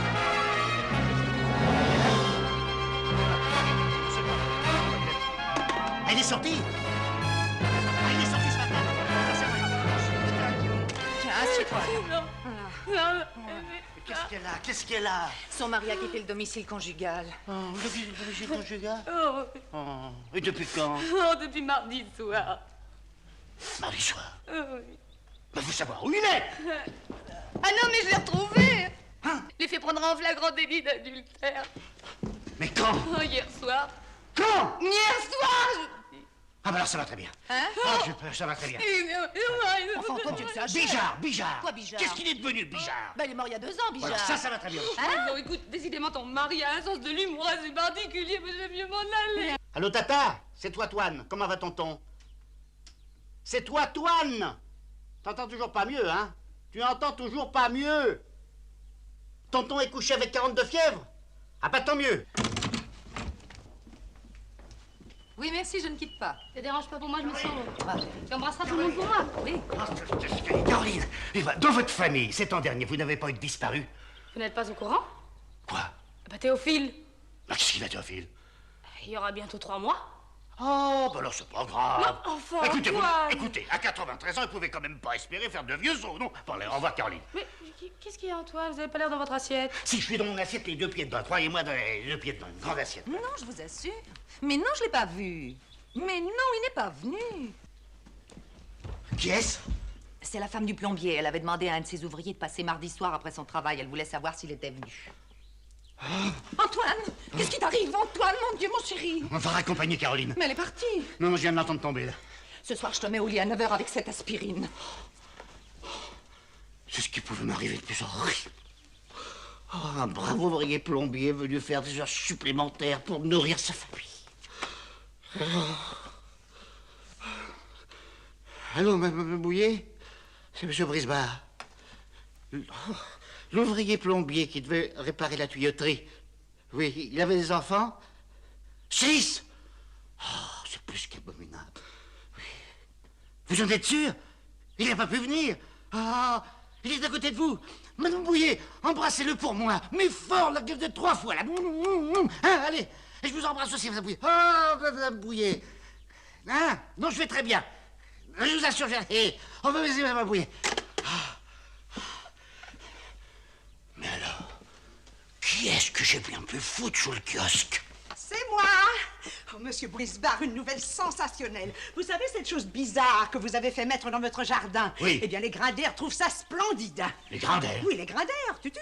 Elle est sortie. Ah, il est sorti ce matin. Ah, c'est pas grave. Tiens, assieds-toi. Qu'est-ce qu'elle a? Son mari a quitté le domicile conjugal. Oh, depuis le domicile conjugal? Oh. Et depuis quand? Oh, depuis mardi soir. Mardi soir? Oui. Bah, faut savoir où il est. Ah non, mais je l'ai retrouvé. Hein? Je l'ai fait prendre en flagrant délit d'adultère. Mais quand? Oh, hier soir. Quand? Hier soir, je dis. Ah bah alors ça va très bien. Hein? Ça va très bien. Enfin, toi, tu exagères. Bijard. Quoi, Bijard? Qu'est-ce qu'il est devenu, Bijard? Ben, il est mort il y a 2 ans, Bijard. Voilà, ça va très bien. Hein? Non, écoute, décidément, ton mari a un sens de l'humour assez particulier, mais j'aime mieux m'en aller. Allô, Tata? C'est toi, Toine. Comment va tonton? C'est toi, Toine. T'entends toujours pas mieux, hein? Tu entends toujours pas mieux. Tonton est couché avec 42 fièvres? Ah, pas tant mieux. Oui, merci, je ne quitte pas. Ça dérange pas pour moi, je me sens. Tu embrasseras tout le monde pour moi? Oui. Caroline, dans votre famille, cet an dernier, vous n'avez pas eu de disparu? Vous n'êtes pas au courant? Quoi? Bah, Théophile. Bah, qu'est-ce qu'il a, Théophile? Il y aura bientôt 3 mois. Oh, bah alors c'est pas grave. Non, enfin, Écoutez, Antoine. écoutez, à 93 ans, vous pouvez quand même pas espérer faire de vieux os, non? Bon, allez, au revoir, Caroline. Mais qu'est-ce qu'il y a, Antoine? Vous avez pas l'air dans votre assiette. Si je suis dans mon assiette, les 2 pieds dedans, croyez-moi, dans les 2 pieds dedans, une grande assiette. Non, je vous assure. Mais non, je l'ai pas vu. Mais non, il n'est pas venu. Qui est-ce? C'est la femme du plombier. Elle avait demandé à un de ses ouvriers de passer mardi soir après son travail. Elle voulait savoir s'il était venu. Antoine, qu'est-ce qui t'arrive, Antoine, mon Dieu, mon chéri? On va raccompagner Caroline. Mais elle est partie. Non, je viens de l'entendre tomber, là. Ce soir, je te mets au lit à 9h avec cette aspirine. C'est ce qui pouvait m'arriver de plus horrible. Oh, un brave ouvrier plombier venu faire des heures supplémentaires pour nourrir sa famille. Allô, Mme Bouillet? C'est M. Brisbard. L'ouvrier plombier qui devait réparer la tuyauterie. Oui, il avait des enfants? 6! Oh, c'est plus qu'abominable. Oui. Vous en êtes sûr? Il n'a pas pu venir? Ah, il est à côté de vous. Madame Bouillet, embrassez-le pour moi. Mais fort, la gueule de 3 fois, là. Hein, allez, et je vous embrasse aussi, Madame Bouillet. Oh, Madame Bouillet. Hein? Non, je vais très bien. Je vous assure, on va baiser Madame Bouillet. Mais alors, qui est-ce que j'ai bien pu foutre sous le kiosque? C'est moi. Oh, Monsieur Brisbard, une nouvelle sensationnelle. Vous savez cette chose bizarre que vous avez fait mettre dans votre jardin? Oui. Eh bien, les Grinders trouvent ça splendide. Les Grinders? Oui, les Grinders, tutut.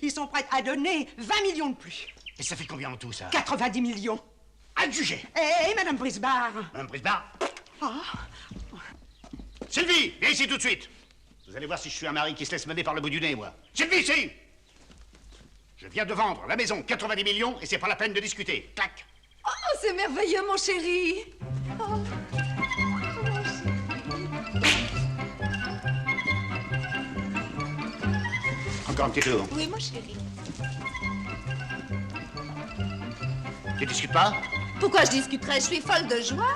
Ils sont prêts à donner 20 millions de plus. Et ça fait combien en tout, ça? 90 millions. À le juger. Et Madame Brisbard? Madame Brisbard? Ah. Sylvie, viens ici tout de suite. Vous allez voir si je suis un mari qui se laisse mener par le bout du nez, moi. Sylvie, ici! Je viens de vendre la maison 90 millions et c'est pas la peine de discuter. Clac! Oh, c'est merveilleux, mon chéri. Oh. Encore un petit tour. Oui, mon chéri. Tu discutes pas? Pourquoi je discuterais? Je suis folle de joie.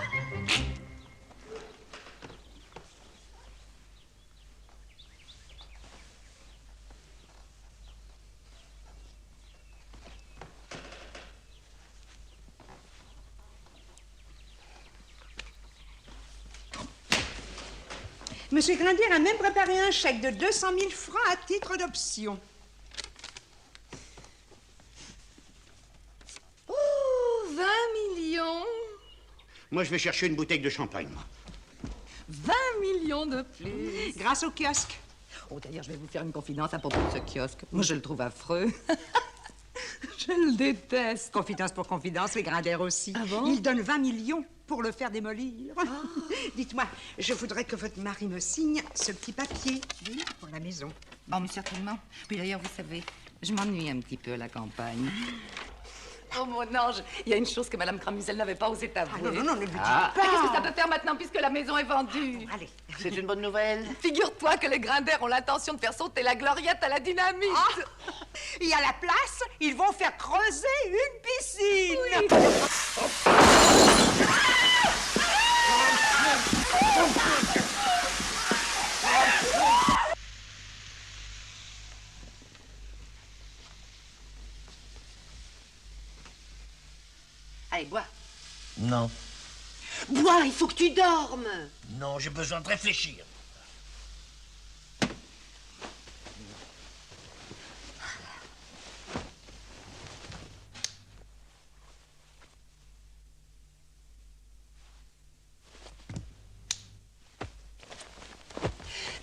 Monsieur Grinder a même préparé un chèque de 200 000 francs à titre d'option. Oh, 20 millions. Moi, je vais chercher une bouteille de champagne, moi. 20 millions de plus. Grâce au kiosque. Oh, d'ailleurs, je vais vous faire une confidence à propos de ce kiosque. Moi, je le trouve affreux. Je le déteste. Confidence pour confidence, les Grinders aussi. Ah bon? Ils donnent 20 millions pour le faire démolir. Oh. Dites-moi, je voudrais que votre mari me signe ce petit papier, oui, pour la maison. Bon, mais certainement. Puis d'ailleurs, vous savez, je m'ennuie un petit peu à la campagne. Oh, mon ange, il y a une chose que Mme Cramusel n'avait pas osé t'avouer. Ah, non, ne le dites Ah. pas. Mais qu'est-ce que ça peut faire maintenant puisque la maison est vendue? Allez. C'est une bonne nouvelle. Figure-toi que les Grinders ont l'intention de faire sauter la gloriette à la dynamite. Ah. Et à la place, ils vont faire creuser une piscine. Oui. Allez, bois. Non. Bois, il faut que tu dormes. Non, j'ai besoin de réfléchir.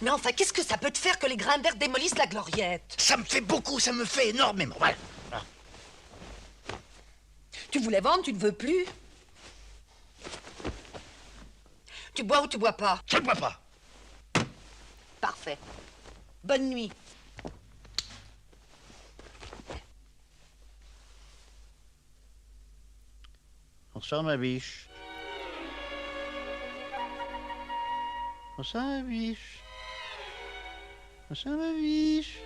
Mais enfin, qu'est-ce que ça peut te faire que les Grinders démolissent la gloriette? Ça me fait beaucoup, ça me fait énormément. Voilà. Tu voulais vendre, tu ne veux plus? Tu bois ou tu bois pas? Je ne bois pas. Parfait. Bonne nuit. Bonsoir, ma biche. Bonsoir, ma biche. Bonsoir, ma biche.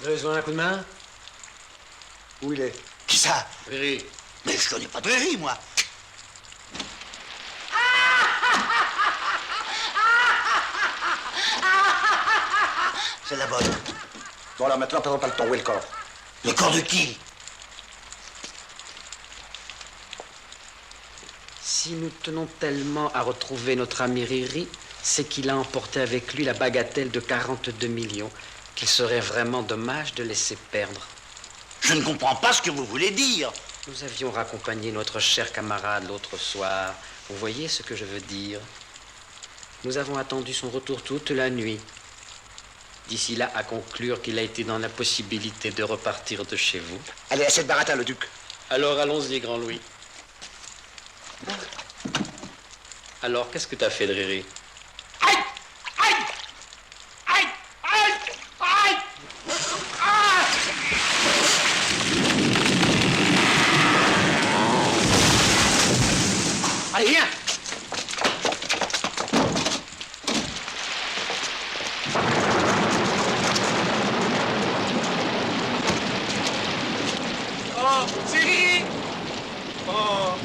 Besoin d'un coup de main? Où il est? Qui ça? Riri. Mais je connais pas de Riri, moi. C'est la bonne. Bon, alors maintenant, présente-moi le ton. Où est le corps? Le corps de qui? Si nous tenons tellement à retrouver notre ami Riri, c'est qu'il a emporté avec lui la bagatelle de 42 millions, qu'il serait vraiment dommage de laisser perdre. Je ne comprends pas ce que vous voulez dire. Nous avions raccompagné notre cher camarade l'autre soir. Vous voyez ce que je veux dire? Nous avons attendu son retour toute la nuit. D'ici là, à conclure qu'il a été dans l'impossibilité de repartir de chez vous. Allez, à cette baratin, le duc. Alors, allons-y, Grand Louis. Alors, qu'est-ce que t'as fait de Riri? Aïe! Aïe! Aïe! Aïe! Aïe! Ah! Allez, viens! Oh, c'est Riri! Oh!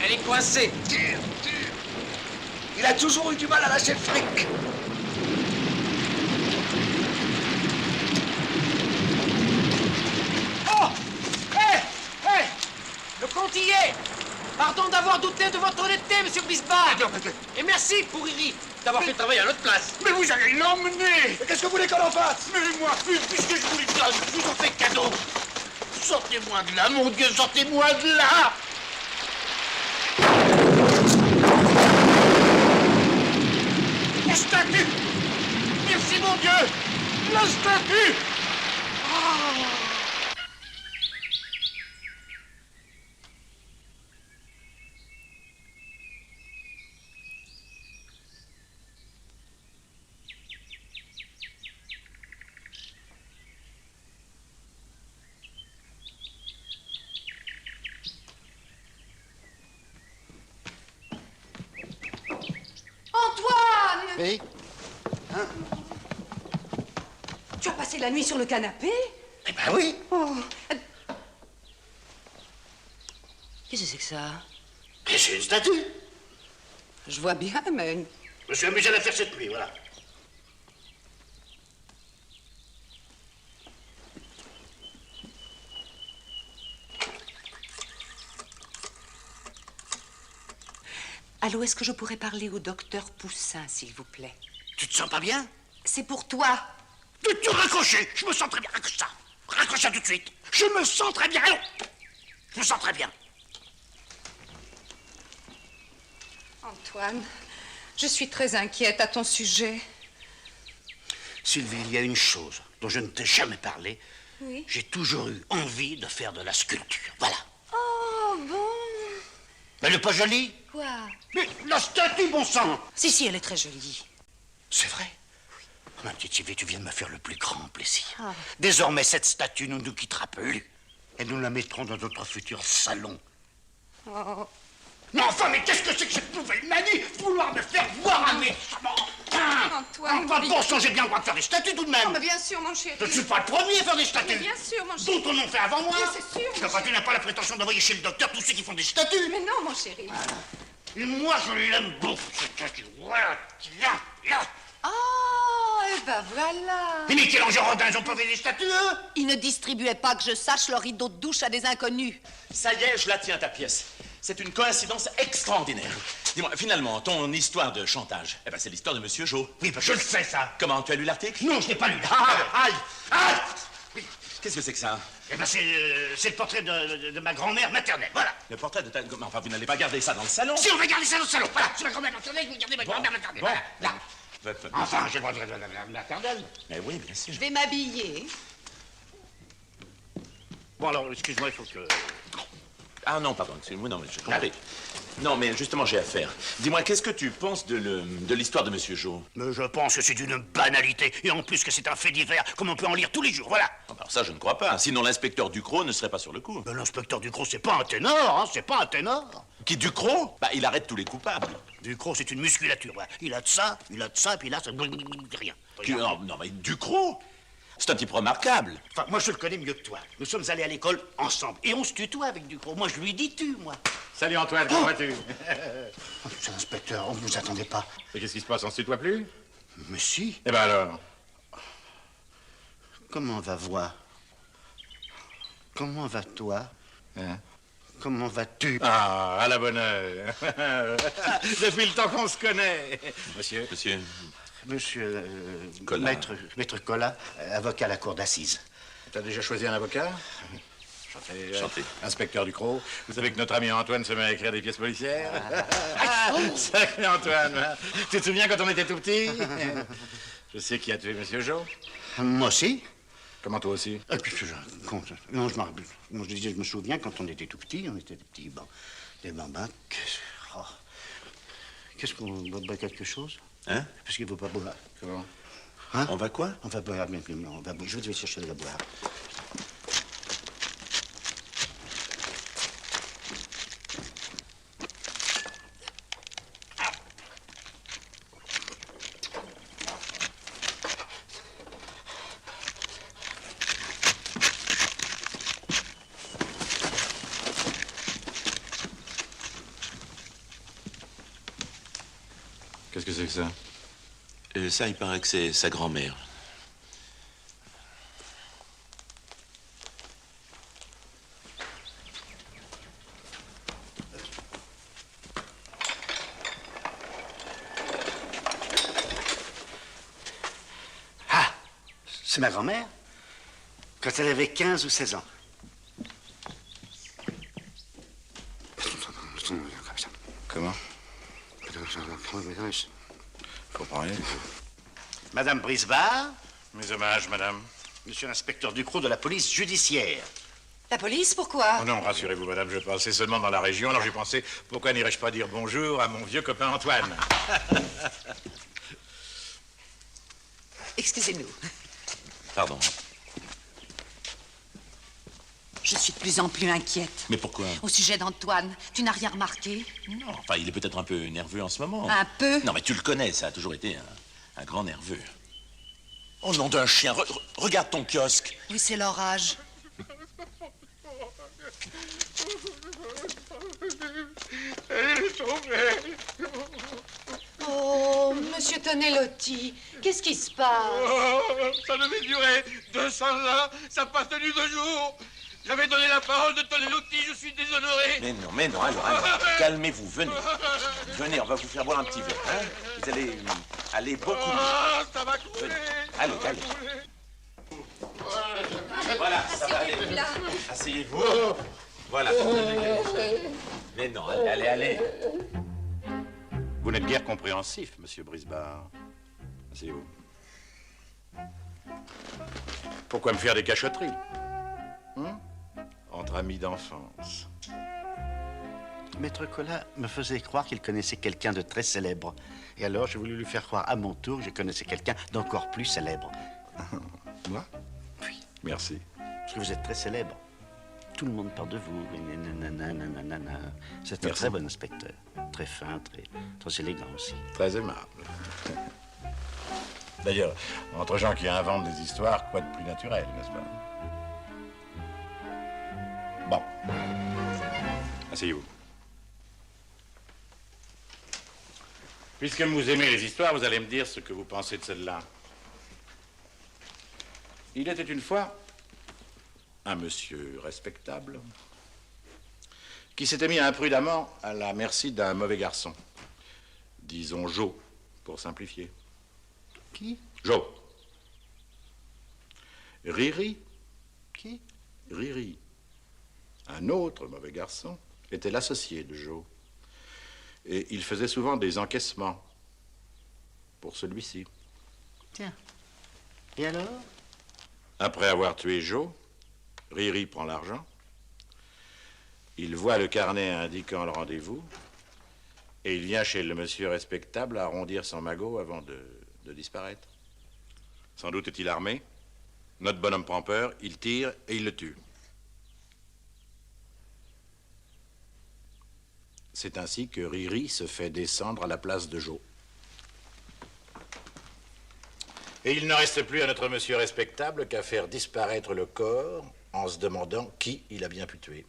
Elle est coincée. Tire, tire. Il a toujours eu du mal à lâcher le fric. Oh! Hé! Hé! Le compte y est! Pardon d'avoir douté de votre honnêteté, monsieur Bisbard! Et merci pour Riri d'avoir fait travailler à notre place. Mais vous allez l'emmener! Qu'est-ce que vous voulez qu'on en fasse? Mais moi, puisque je vous le donne, je vous en fais cadeau. Sortez-moi de là, mon Dieu, sortez-moi de là! La statue! Merci, mon Dieu! La statue! Oh. Antoine! Oui? Hein? Tu as passé la nuit sur le canapé? Eh ben oui! Oh. Qu'est-ce que c'est que ça? Mais c'est une statue! Je vois bien, mais... Je me suis amusé à la faire cette nuit, voilà. Allô, est-ce que je pourrais parler au docteur Poussin, s'il vous plaît? Tu te sens pas bien? C'est pour toi. Tu raccrocher! Je me sens très bien. Raccroche ça! Raccroche ça tout de suite! Je me sens très bien! Allons! Je me sens très bien. Antoine, je suis très inquiète à ton sujet. Sylvie, il y a une chose dont je ne t'ai jamais parlé. Oui? J'ai toujours eu envie de faire de la sculpture. Voilà. Oh, bon. Mais elle n'est pas jolie? Quoi? Mais la statue, bon sang! Si, elle est très jolie. C'est vrai? Oui. Ma petite Sylvie, tu viens de me faire le plus grand plaisir. Ah. Désormais, cette statue ne nous quittera plus. Et nous la mettrons dans notre futur salon. Oh. Mais enfin, mais qu'est-ce que c'est que cette nouvelle manie? Vouloir me faire voir un méchant! Antoine, Enfin, bon sang, j'ai bien le droit de faire des statues tout de même! Non, mais bien sûr, mon chéri. Je ne suis pas le premier à faire des statues! Mais bien sûr, mon chéri. D'autres en ont fait avant moi! Oui, c'est sûr, mon Enfin, tu n'as pas la prétention d'envoyer chez le docteur tous ceux qui font des statues! Mais non, mon chéri. Et moi, je l'aime beaucoup, cette statue. Voilà, là, là! Oh, et ben voilà. Et Michel-Ange-Rodin, ils ont pas fait des statues, eux? Ils ne distribuaient pas que je sache leur rideau de douche à des inconnus. Ça y est, je la tiens, ta pièce. C'est une coïncidence extraordinaire. Dis-moi, finalement, ton histoire de chantage, eh ben, c'est l'histoire de Monsieur Jo. Oui, ben, je le sais, ça. Comment, tu as lu l'article? Non, je n'ai pas lu. Aïe! Aïe! Oui. Qu'est-ce que c'est que ça? Eh ben, c'est le portrait de ma grand-mère maternelle, voilà. Le portrait de ta... Enfin, vous n'allez pas garder ça dans le salon? Si, on va garder ça dans le salon, voilà. C'est ma grand-mère maternelle, vous gardez ma grand-mère maternelle, Bon. voilà, là. Enfin, j'ai le droit de la maternelle. Mais oui, bien sûr. Je vais m'habiller. Bon, alors, excuse-moi, il faut que... Ah non, pardon, excuse-moi, non, mais je comprends. Non, mais justement, j'ai affaire. Dis-moi, qu'est-ce que tu penses de l'histoire de Monsieur Jo? Mais je pense que c'est une banalité, et en plus que c'est un fait divers, comme on peut en lire tous les jours, voilà. Alors ça, je ne crois pas. Sinon, l'inspecteur Ducrot ne serait pas sur le coup. Mais l'inspecteur Ducrot, c'est pas un ténor, hein, c'est pas un ténor. Qui, Ducrot? Bah, il arrête tous les coupables. Ducrot, c'est une musculature, voilà. Il a de ça, et puis là, ça... Rien. Non, mais Ducrot? C'est un type remarquable. Enfin, moi, je le connais mieux que toi. Nous sommes allés à l'école ensemble. Et on se tutoie avec Ducrot. Moi, je lui dis tu, moi. Salut Antoine, comment vas-tu? Monsieur l'inspecteur, on ne vous attendait pas. Et qu'est-ce qui se passe, on se tutoie plus? Mais si. Eh ben alors? Comment va voix? Comment va toi? Hein? Comment vas-tu? Ah, à la bonne heure. Depuis le temps qu'on se connaît. Monsieur? Monsieur Collat. Maître Collat, avocat à la cour d'assises. T'as déjà choisi un avocat? Chantez. Inspecteur Ducrot, vous savez que notre ami Antoine se met à écrire des pièces policières? Sacré Antoine, hein. Tu te souviens quand on était tout petit? Je sais qui a tué Monsieur Jo. Moi aussi. Comment toi aussi? Non, je m'en rappelle. Non, je disais, je me souviens quand on était tout petit, on était des petits des bambins. Qu'est-ce qu'on boit quelque chose? Hein? Parce qu'il ne faut pas boire. Comment? Hein? On va quoi? On va boire, mais on va boire. Je vais chercher de la boire. Qu'est-ce que c'est que ça? Ça, il paraît que c'est sa grand-mère. Ah! C'est ma grand-mère? Quand elle avait 15 ou 16 ans. Comment? Je comprends rien. Madame Brisbard. Mes hommages, madame. Monsieur l'inspecteur Ducrot de la police judiciaire. La police, pourquoi? Oh non, rassurez-vous, madame, je passais seulement dans la région, alors j'ai pensé, pourquoi n'irais-je pas dire bonjour à mon vieux copain Antoine? Excusez-nous. Pardon. Je suis de plus en plus inquiète. Mais pourquoi? Au sujet d'Antoine, tu n'as rien remarqué? Non, enfin, il est peut-être un peu nerveux en ce moment. Un peu? Non, mais tu le connais, ça a toujours été un grand nerveux. Oh, nom d'un chien, regarde ton kiosque. Oui, c'est l'orage. Oh, monsieur Tonelotti, qu'est-ce qui se passe? Oh, ça devait durer 200 ans, ça n'a pas tenu 2 jours. J'avais donné la parole de Tonelotti, je suis déshonoré. Mais non, alors, calmez-vous, venez. Venez, on va vous faire boire un petit verre, hein. Vous allez aller beaucoup mieux. Ah, ça va couler. Allez. Voilà, ça va aller. Asseyez-vous. Voilà. Mais non, allez. Vous n'êtes guère compréhensif, monsieur Brisbard. Asseyez-vous. Pourquoi me faire des cachotteries? Entre amis d'enfance. Maître Collat me faisait croire qu'il connaissait quelqu'un de très célèbre. Et alors, j'ai voulu lui faire croire à mon tour que je connaissais quelqu'un d'encore plus célèbre. Moi? Oui. Merci. Parce que vous êtes très célèbre. Tout le monde parle de vous. C'est un Merci. très bon inspecteur. Très fin, très élégant aussi. Très aimable. D'ailleurs, entre gens qui inventent des histoires, quoi de plus naturel, n'est-ce pas? Bon. Asseyez-vous. Puisque vous aimez les histoires, vous allez me dire ce que vous pensez de celle-là. Il était une fois un monsieur respectable qui s'était mis imprudemment à la merci d'un mauvais garçon. Disons Jo, pour simplifier. Qui? Jo. Riri. Qui? Riri. Un autre mauvais garçon était l'associé de Jo. Et il faisait souvent des encaissements pour celui-ci. Tiens. Et alors? Après avoir tué Jo, Riri prend l'argent. Il voit le carnet indiquant le rendez-vous. Et il vient chez le monsieur respectable arrondir son magot avant de disparaître. Sans doute est-il armé. Notre bonhomme prend peur, il tire et il le tue. C'est ainsi que Riri se fait descendre à la place de Jo. Et il ne reste plus à notre monsieur respectable qu'à faire disparaître le corps en se demandant qui il a bien pu tuer.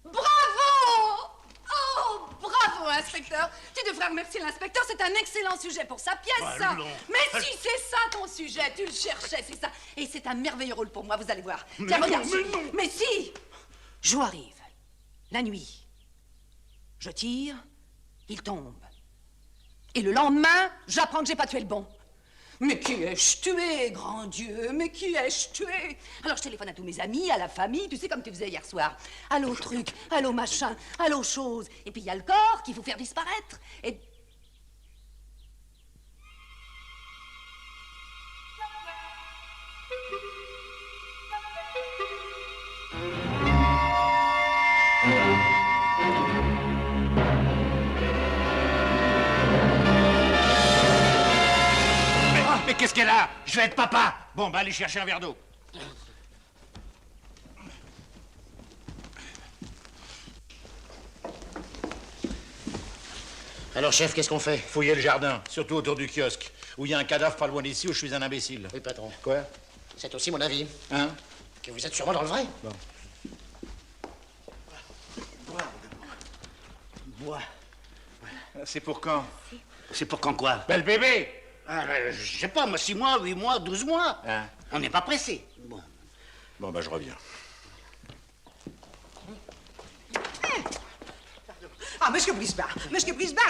Bravo! Oh, bravo, inspecteur. Tu devrais remercier l'inspecteur, c'est un excellent sujet pour sa pièce, ça. Mais si c'est ça ton sujet, tu le cherchais, c'est ça. Et c'est un merveilleux rôle pour moi, vous allez voir. Tiens, regarde. Mais si! Joe arrive, la nuit. Je tire, il tombe. Et le lendemain, j'apprends que j'ai pas tué le bon. Mais qui ai-je tué, grand Dieu? Mais qui ai-je tué? Alors je téléphone à tous mes amis, à la famille, tu sais comme tu faisais hier soir. Allô truc, allô machin, allô chose. Et puis il y a le corps qu'il faut faire disparaître. Et... Mais qu'est-ce qu'elle a? Je vais être papa. Bon, bah allez chercher un verre d'eau. Alors, chef, qu'est-ce qu'on fait? Fouillez le jardin, surtout autour du kiosque, où il y a un cadavre pas loin d'ici où je suis un imbécile. Oui, patron. Quoi? C'est aussi mon avis. Hein? Que vous êtes sûrement dans le vrai. Bon. Bois. C'est pour quand? C'est pour quand quoi? Ben, le bébé! Ah, je sais pas, moi, 6 mois, 8 mois, 12 mois. Hein? On n'est pas pressé. Bon. Bon, bah je reviens. Ah, monsieur Brisbard,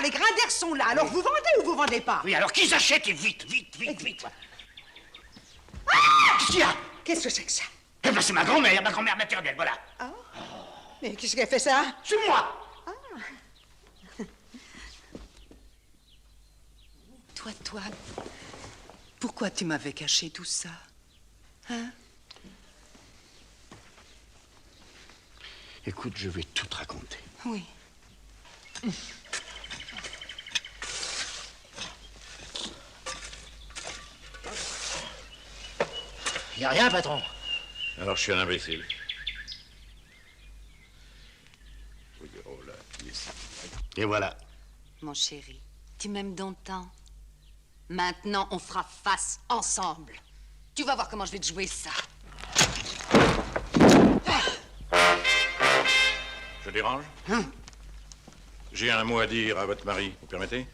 les grains d'air sont là. Alors vous vendez ou vous vendez pas? Oui, alors qui s'achète et vite, vite, vite, vite. Ah! Qu'est-ce qu'il y a? Qu'est-ce que c'est que ça? Eh ben, c'est ma grand-mère maternelle, voilà. Ah. Mais qu'est-ce qu'elle fait ça? C'est moi. Toi, pourquoi tu m'avais caché tout ça? Hein? Écoute, je vais tout te raconter. Oui. Y a rien, patron. Alors je suis un imbécile. Et voilà. Mon chéri, tu m'aimes donc tant. Maintenant, on fera face ensemble. Tu vas voir comment je vais te jouer ça. Je dérange? Hein? J'ai un mot à dire à votre mari, vous permettez?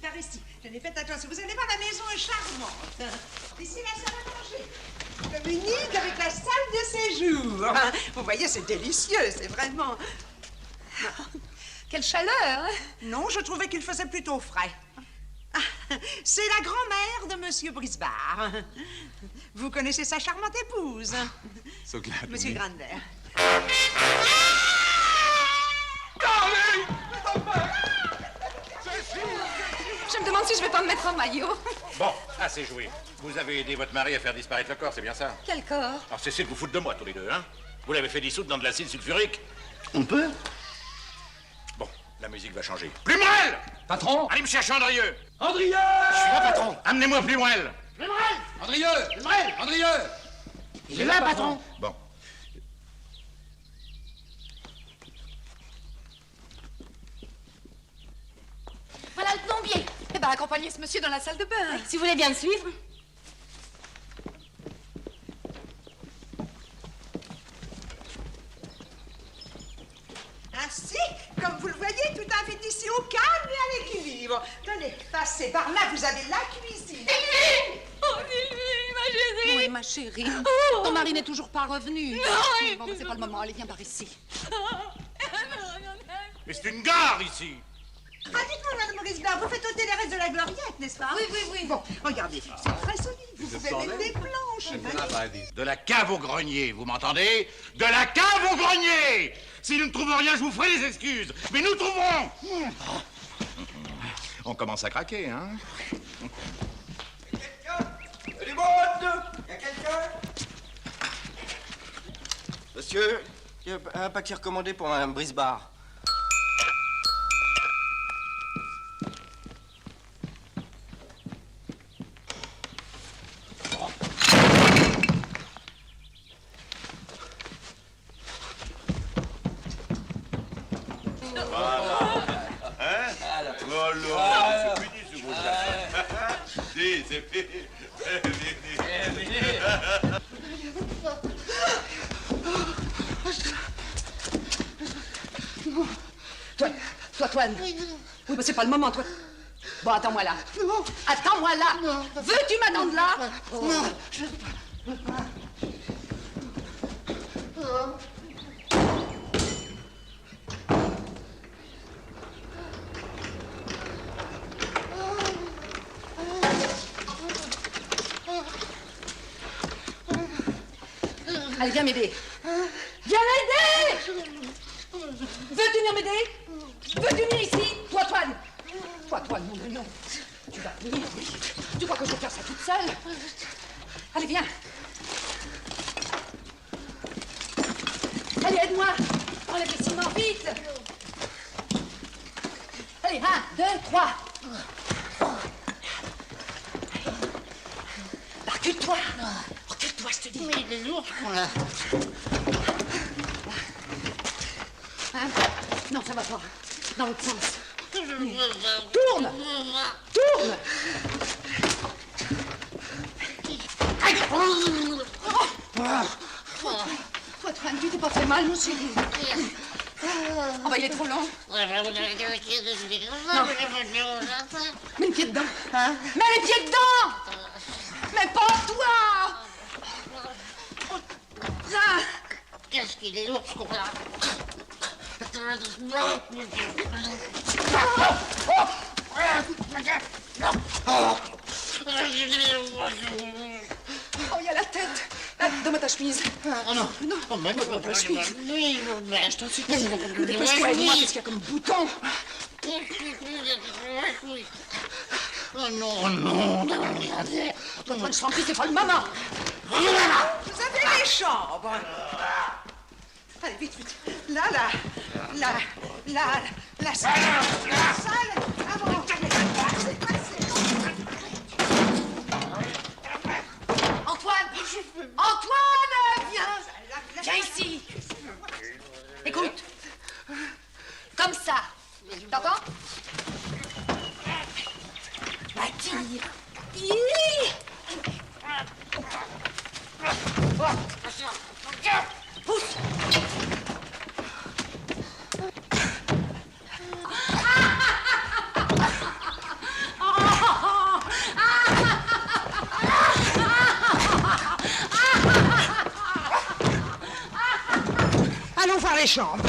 Par ici. Tenez, faites attention. Vous allez voir, la maison est charmante. Ici, la salle à manger. Communique avec la salle de séjour. Vous voyez, c'est délicieux, c'est vraiment... Quelle chaleur, hein? Non, je trouvais qu'il faisait plutôt frais. C'est la grand-mère de Monsieur Brisbard. Vous connaissez sa charmante épouse, So glad. Monsieur Grander. Je me demande si je vais pas me mettre en maillot. Bon, assez joué. Vous avez aidé votre mari à faire disparaître le corps, c'est bien ça? Quel corps? Alors cessez de vous foutre de moi tous les deux, hein? Vous l'avez fait dissoudre dans de l'acide sulfurique? On peut? Bon, la musique va changer. Plumerel! Patron? Allez me chercher Andrieux! Andrieux! Je suis là, patron. Amenez-moi Plumerel! Andrieux! Andrieux! Il est là, patron. Bon. Voilà le plombier. Eh ben, accompagnez ce monsieur dans la salle de bain. Si vous voulez bien me suivre. Ainsi, comme vous le voyez, tout a fait ici au calme et à l'équilibre. Tenez, passez par là, vous avez la cuisine. Oh, Sylvie, ma chérie. Oui, ma chérie. Ton mari n'est toujours pas revenu. Non, Bon, mais c'est pas le moment. Allez, viens par ici. Mais c'est une gare ici! Ah, dites-moi, Madame Brisbard, vous faites ôter les restes de la gloriette, n'est-ce pas? Oui. Bon, regardez, c'est très solide. Vous pouvez mettre des planches. De la cave au grenier, vous m'entendez? De la cave au grenier! Si nous ne trouvons rien, je vous ferai des excuses. Mais nous trouverons! On commence à craquer, hein? Du monde! Y a quelqu'un? Monsieur, y a un paquet recommandé pour Madame Brisbard. Voilà. Hein? Oh là, c'est fini ce gros chat. Si, c'est fini. Toi, Toine. Oui, mais c'est pas le moment, toi. Bon, attends-moi là. Non. Attends-moi là. Non. Veux-tu m'attendre là? Non, je peux pas. Allez, viens m'aider. Viens m'aider! Veux-tu venir m'aider? Veux-tu venir ici? Toi, Toine. Toi, Toine, mon Dieu, non. Tu vas venir, oui. Tu crois que je vais faire ça toute seule? Allez, viens. Allez, aide-moi. Enlève les ciments, vite. Allez, 1, 2, 3. Recule-toi. Recule-toi, je te dis. Mais il est lourd, ce qu'on a. Hein? Non, ça va pas. Dans l'autre sens. Tourne! Tourne! Aïe! Toi, Toine, tu t'es pas fait mal, mon chéri. Oh, bah, il est trop long. Non. Mets les pieds dedans. Hein? Mets les pieds dedans! Mais pas toi! Ah. Qu'est-ce qu'il est lourd, ce qu'on a. Oh, il y a la tête. Là, donne-moi ta chemise. Oh non. Non. Oh, même pas ta chemise. Oui, mais je t'en supplie. Dépêche-toi, aide-moi, qu'est-ce qu'il y a comme bouton? Oh non, non, regardez. Toi, je t'en prie, c'est pas le moment. Vous avez les chambres. Allez, vite, vite. La salle. La salle. Avant. Antoine, viens. Viens ici. Écoute. Comme ça. T'entends? Bah, tire. Pousse. Allons voir les chambres.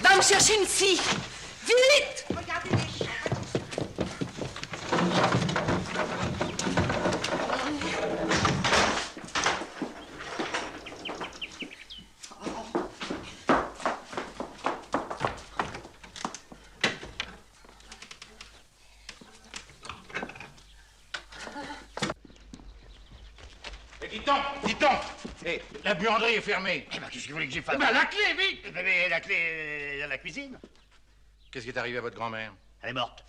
Va me chercher une scie. Vite! Regardez les chambres. Dis-donc, hey, la buanderie est fermée. Eh ben, qu'est-ce que vous voulez que j'ai fasse? Eh ben, la clé, vite! Mais la clé est dans la cuisine. Qu'est-ce qui est arrivé à votre grand-mère? Elle est morte.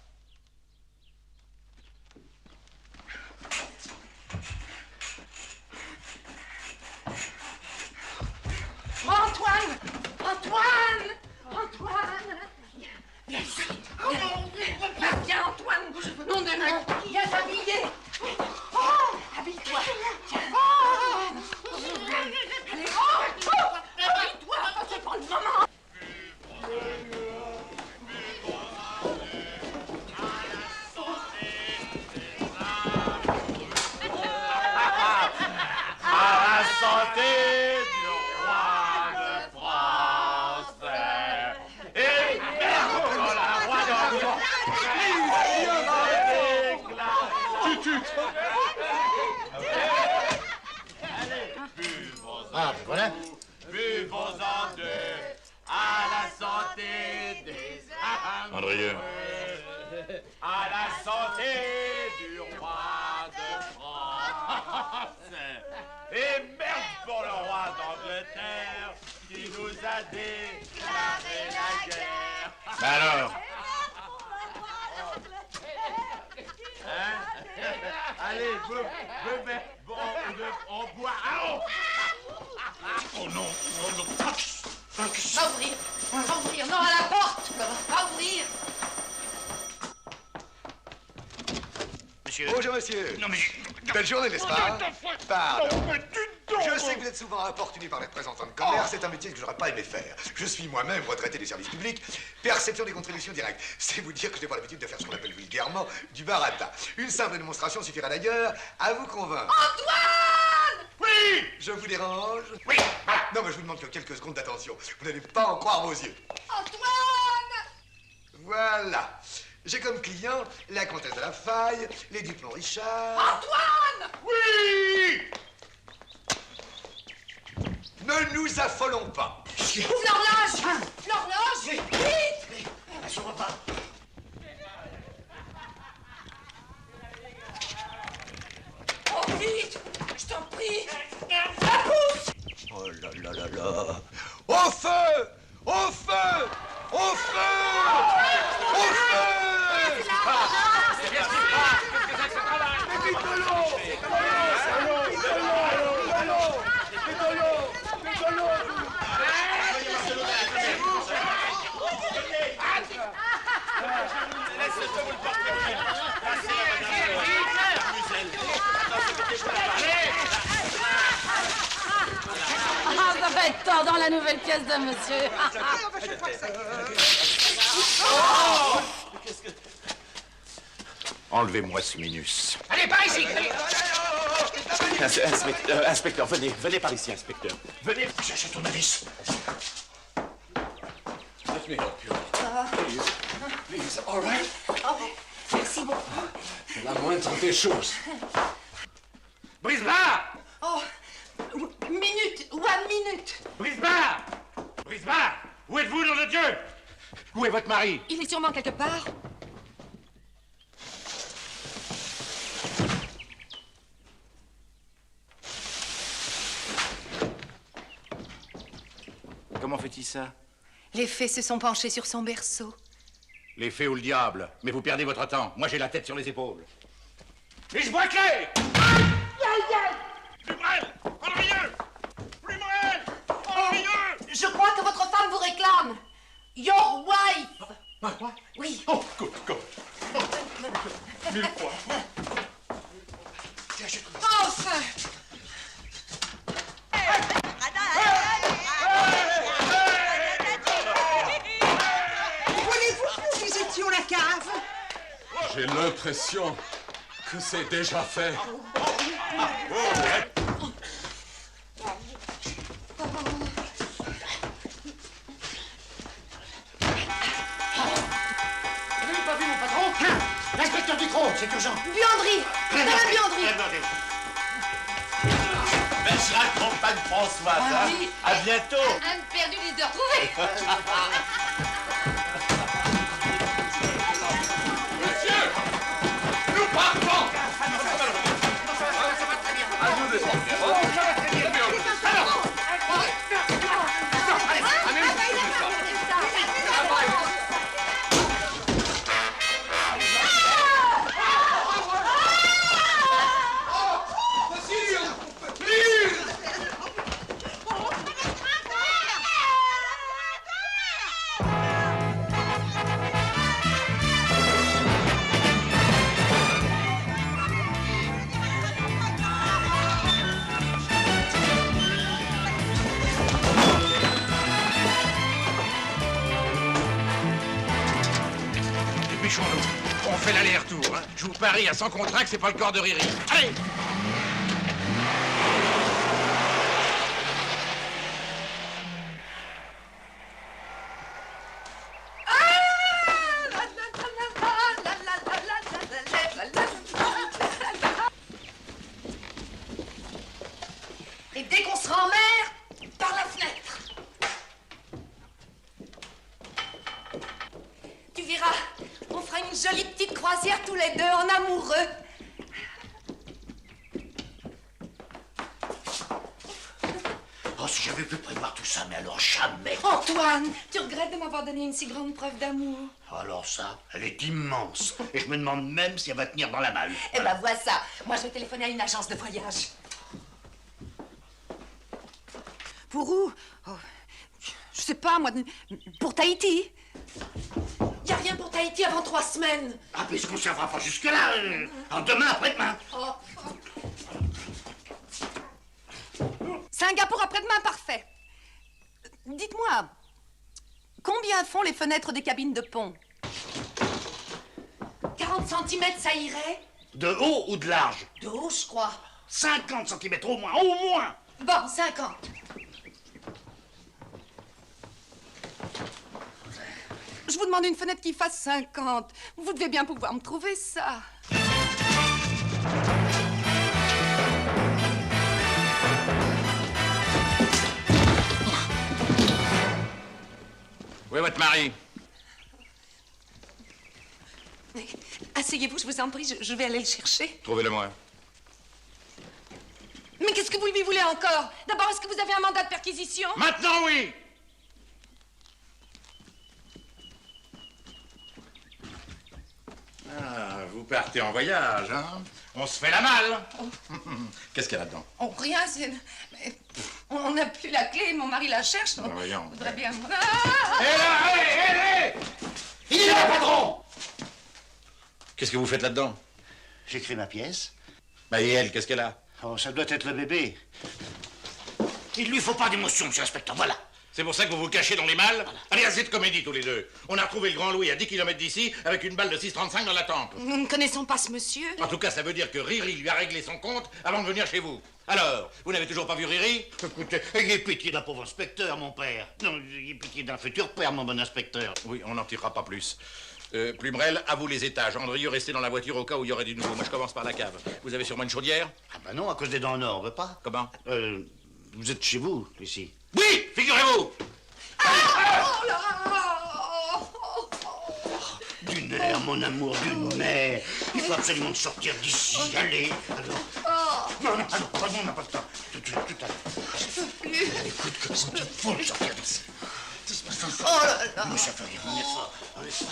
Antoine! Antoine! Antoine! Viens ici. Viens, Antoine! Nom de Dieu! Viens t'habiller! Oh! Habille-toi! Allez, habille-toi! C'est pas le moment! À la santé du roi de France. Et merde, quand la roi d'Angleterre. Ah, voilà. Buvons-en deux à la santé des Andrieux. à la santé du roi de France. Et merde pour le roi d'Angleterre qui nous a déclaré la guerre. Ben alors? Hein? Allez, on boit. Oh non, Va ouvrir, non, à la porte, va ouvrir. Monsieur. Bonjour, monsieur. Non, mais... Belle journée, n'est-ce pas? Pardon. Je sais que vous êtes souvent importuné par les représentants de commerce. C'est un métier que j'aurais pas aimé faire. Je suis moi-même retraité des services publics. Perception des contributions directes. C'est vous dire que je n'ai pas l'habitude de faire ce qu'on appelle vulgairement du baratin. Une simple démonstration suffira d'ailleurs à vous convaincre. Antoine! Oui! Je vous dérange? Oui! Non, mais je vous demande que quelques secondes d'attention. Vous n'allez pas en croire vos yeux. Antoine! Voilà. J'ai comme client la comtesse de la Faille, les Dupont Richard... Antoine! Oui! Ne nous affolons pas. Ouvre l'horloge! L'horloge! Vite! Sur repas. Oh, vite! Je t'en prie! La pousse! Oh là là là là. Au feu! Au feu! Au feu! Au feu! Ah, ça va être tort dans la nouvelle pièce de monsieur. Enlevez-moi ce minus. Allez, par ici! Inspecteur, venez par ici, inspecteur. Venez. Cherchez ton avis. Let me help you. Please, all right? Oh, merci beaucoup. C'est la moindre des choses. Brisbard! Oh, one minute. Brisbard! Brisbard! Où êtes-vous, nom de Dieu? Où est votre mari? Il est sûrement quelque part. Comment fait-il ça? Les fées se sont penchés sur son berceau. Les fées ou le diable. Mais vous perdez votre temps. Moi, j'ai la tête sur les épaules. Et je vois clair! Flumerel! Henrieux! Flumerel! Henrieux! Je crois que votre femme vous réclame. Your wife! Oui. Oh, good, good. Mille fois. Enfin! Voulez-vous que nous visitions la cave? J'ai l'impression que c'est déjà fait. Vous n'avez pas vu mon patron? L'inspecteur Ducrot, c'est urgent. Buanderie! Dans la buanderie! Bergerac, compagne Françoise. Ah Hein? oui. À bientôt. Un perdu, 10 heures trouvé! Nous partons! On fait l'aller-retour, hein. Je vous parie à 100 contrats que c'est pas le corps de Riri. Allez! Et dès qu'on sera en mer, par la fenêtre. Tu verras, on fera une jolie petite croisière tous les deux en amoureux. Oh, si j'avais pu prévoir tout ça, mais alors jamais. Antoine, tu regrettes de m'avoir donné une si grande preuve d'amour? Alors ça, elle est immense. Et je me demande même si elle va tenir dans la malle. Eh ben, vois ça. Moi, je vais téléphoner à une agence de voyage. Pour où? Oh, je sais pas, moi. Pour Tahiti. Y a rien pour Tahiti avant 3 semaines. Ah, mais est-ce qu'on ne s'en va pas jusque-là? Demain, après-demain. Oh. Singapour après-demain, parfait. Dites-moi, combien font les fenêtres des cabines de pont? 40 cm, ça irait? De haut ou de large? De haut, je crois. 50 cm au moins, au moins. Bon, 50. Je vous demande une fenêtre qui fasse 50. Vous devez bien pouvoir me trouver ça. Où est votre mari? Asseyez-vous, je vous en prie, je vais aller le chercher. Trouvez-le-moi. Mais qu'est-ce que vous lui voulez encore? D'abord, est-ce que vous avez un mandat de perquisition? Maintenant, oui! Ah, vous partez en voyage, hein? On se fait la malle. Qu'est-ce qu'il y a là-dedans? Oh, rien, c'est... mais, on n'a plus la clé, mon mari la cherche. On voyons. voudrait bien... Hé là, hé! Il est là, patron! Qu'est-ce que vous faites là-dedans? J'écris ma pièce. Bah, et elle, qu'est-ce qu'elle a? Oh, ça doit être le bébé. Il lui faut pas d'émotion, monsieur l'inspecteur, voilà. C'est pour ça que vous vous cachez dans les malles? Allez, assez de comédie tous les deux. On a retrouvé le Grand Louis à 10 km d'ici avec une balle de 6,35 dans la tempe. Nous ne connaissons pas ce monsieur. En tout cas, ça veut dire que Riri lui a réglé son compte avant de venir chez vous. Alors, vous n'avez toujours pas vu Riri? Écoutez, ayez pitié d'un pauvre inspecteur, mon père. Non, ayez pitié d'un futur père, mon bon inspecteur. Oui, on n'en tirera pas plus. Plumerel, à vous les étages. Andrieux, restez dans la voiture au cas où il y aurait du nouveau. Moi, je commence par la cave. Vous avez sûrement une chaudière? Ah ben non, à cause des dents en or, on veut pas. Comment? Vous êtes chez vous, ici. Oui, figurez-vous! Oh là! D'une air, mon amour, d'une air. Il faut absolument sortir d'ici. Allez, alors. Non, non, alors, on n'a pas le temps. Tout à l'heure. Je peux plus. Écoute, comme ça, il faut sortir d'ici. Oh là là! Nous, ça fait rien, on est fort, on est fort.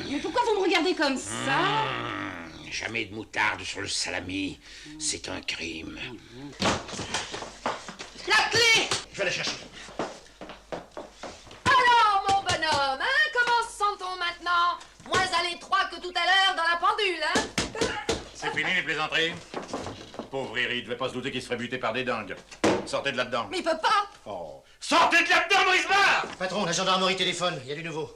Mais pourquoi vous me regardez comme ça? Jamais de moutarde sur le salami. C'est un crime. La clé! Je vais la chercher. Alors, mon bonhomme, hein? Comment se sent-on maintenant? Moins à l'étroit que tout à l'heure dans la pendule, hein? C'est fini les plaisanteries? Pauvre Riri, il devait pas se douter qu'il se ferait buter par des dingues. Sortez de là-dedans. Mais il peut pas! Oh. Sortez de là-dedans, Brisbard! Patron, la gendarmerie téléphone, il y a du nouveau.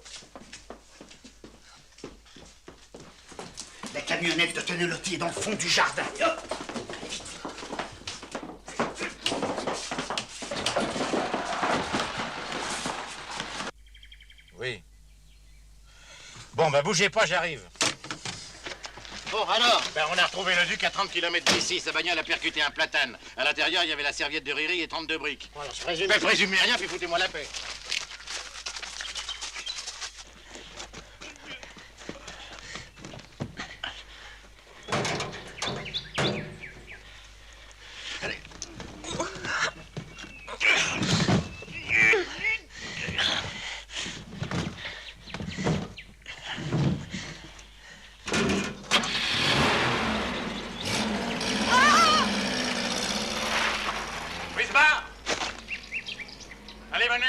La camionnette de Tenelotti est dans le fond du jardin. Hop. Oui. Bon, bah bougez pas, j'arrive. Bon, alors? Ben, on a retrouvé le duc à 30 km d'ici. Sa bagnole a percuté un platane. À l'intérieur, il y avait la serviette de Riri et 32 briques. Voilà, je présume. Ben, présumez rien, puis foutez-moi la paix. Brisbard! Allez, venez!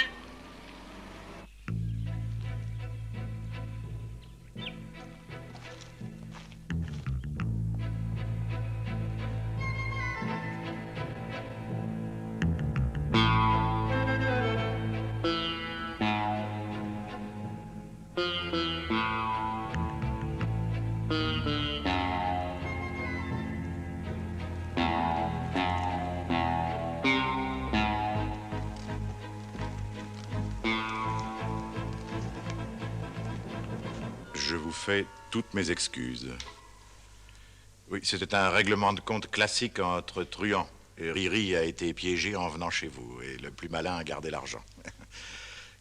Je vous fais toutes mes excuses. Oui, c'était un règlement de compte classique entre truands. Et Riri a été piégé en venant chez vous, et le plus malin a gardé l'argent.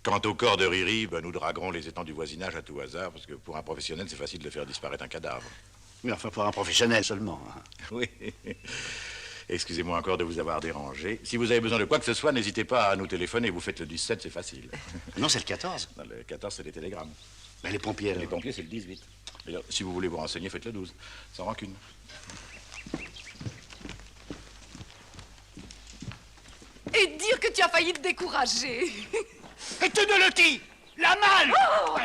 Quant au corps de Riri, ben, nous draguerons les étangs du voisinage à tout hasard, parce que pour un professionnel, c'est facile de faire disparaître un cadavre. Mais enfin, pour un professionnel seulement. Hein. Oui. Excusez-moi encore de vous avoir dérangé. Si vous avez besoin de quoi que ce soit, n'hésitez pas à nous téléphoner. Vous faites le 17, c'est facile. Non, c'est le 14. Non, le 14, c'est les télégrammes. Ben, les pompiers, alors. Les pompiers, c'est le 18. D'ailleurs, si vous voulez vous renseigner, faites le 12. Sans rancune. Et dire que tu as failli te décourager. Et te de Loti, la malle. Oh!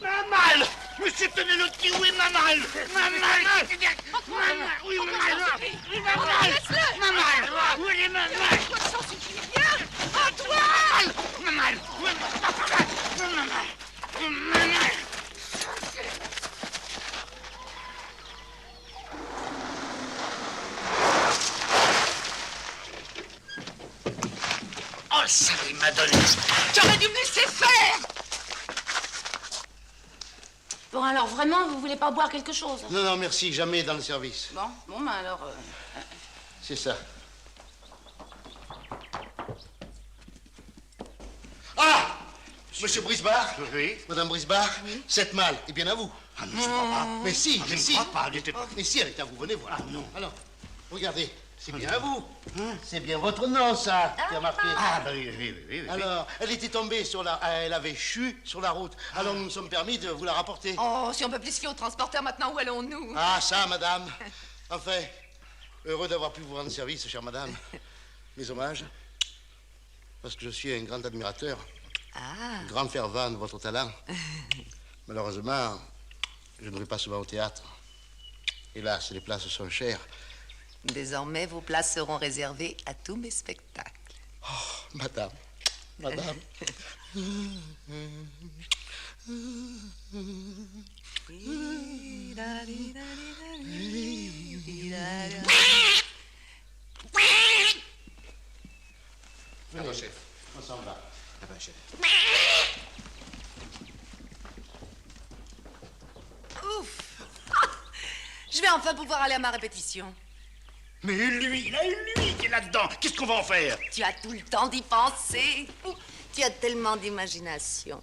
Ma malle. Monsieur Tenelotti, où est ma malle? Ma malle. Oui, ma malle. Oui, ma malle. Ma malle. Où est ma malle? Ça suffit rien. Antoine. Ma malle. Ma malle. Ma malle. Oh, ça m'a donné. Tu aurais dû me laisser faire. Bon, alors vraiment, vous voulez pas boire quelque chose? Non, non, merci, jamais dans le service. Bon, ben alors... C'est ça. Ah! Monsieur Brisbard? Oui. Madame Brisbard? Oui. Cette malle est bien à vous. Ah non, je ne crois pas. Mais si, mais si. Je ne crois pas, n'était pas. Mais si, elle est à vous, venez voir. Ah non. Alors, regardez, c'est bien à vous. C'est bien votre nom, ça, qui a marqué. Ah, ben oui. Alors, elle était tombée sur la... Elle avait chu sur la route. Alors, nous nous sommes permis de vous la rapporter. Oh, si on peut plus se fier au transporteur maintenant, où allons-nous? Ah, ça, madame. Enfin, heureux d'avoir pu vous rendre service, chère madame. Mes hommages, parce que je suis un grand admirateur, un grand fervent de votre talent. Malheureusement, je ne vais pas souvent au théâtre. Hélas, les places sont chères. Désormais, vos places seront réservées à tous mes spectacles. Oh, madame. Pardon, chef. On s'en va. Ah ben, chef. Ouf. Je vais enfin pouvoir aller à ma répétition. Mais lui qui est là-dedans, qu'est-ce qu'on va en faire? Tu as tout le temps d'y penser. Tu as tellement d'imagination.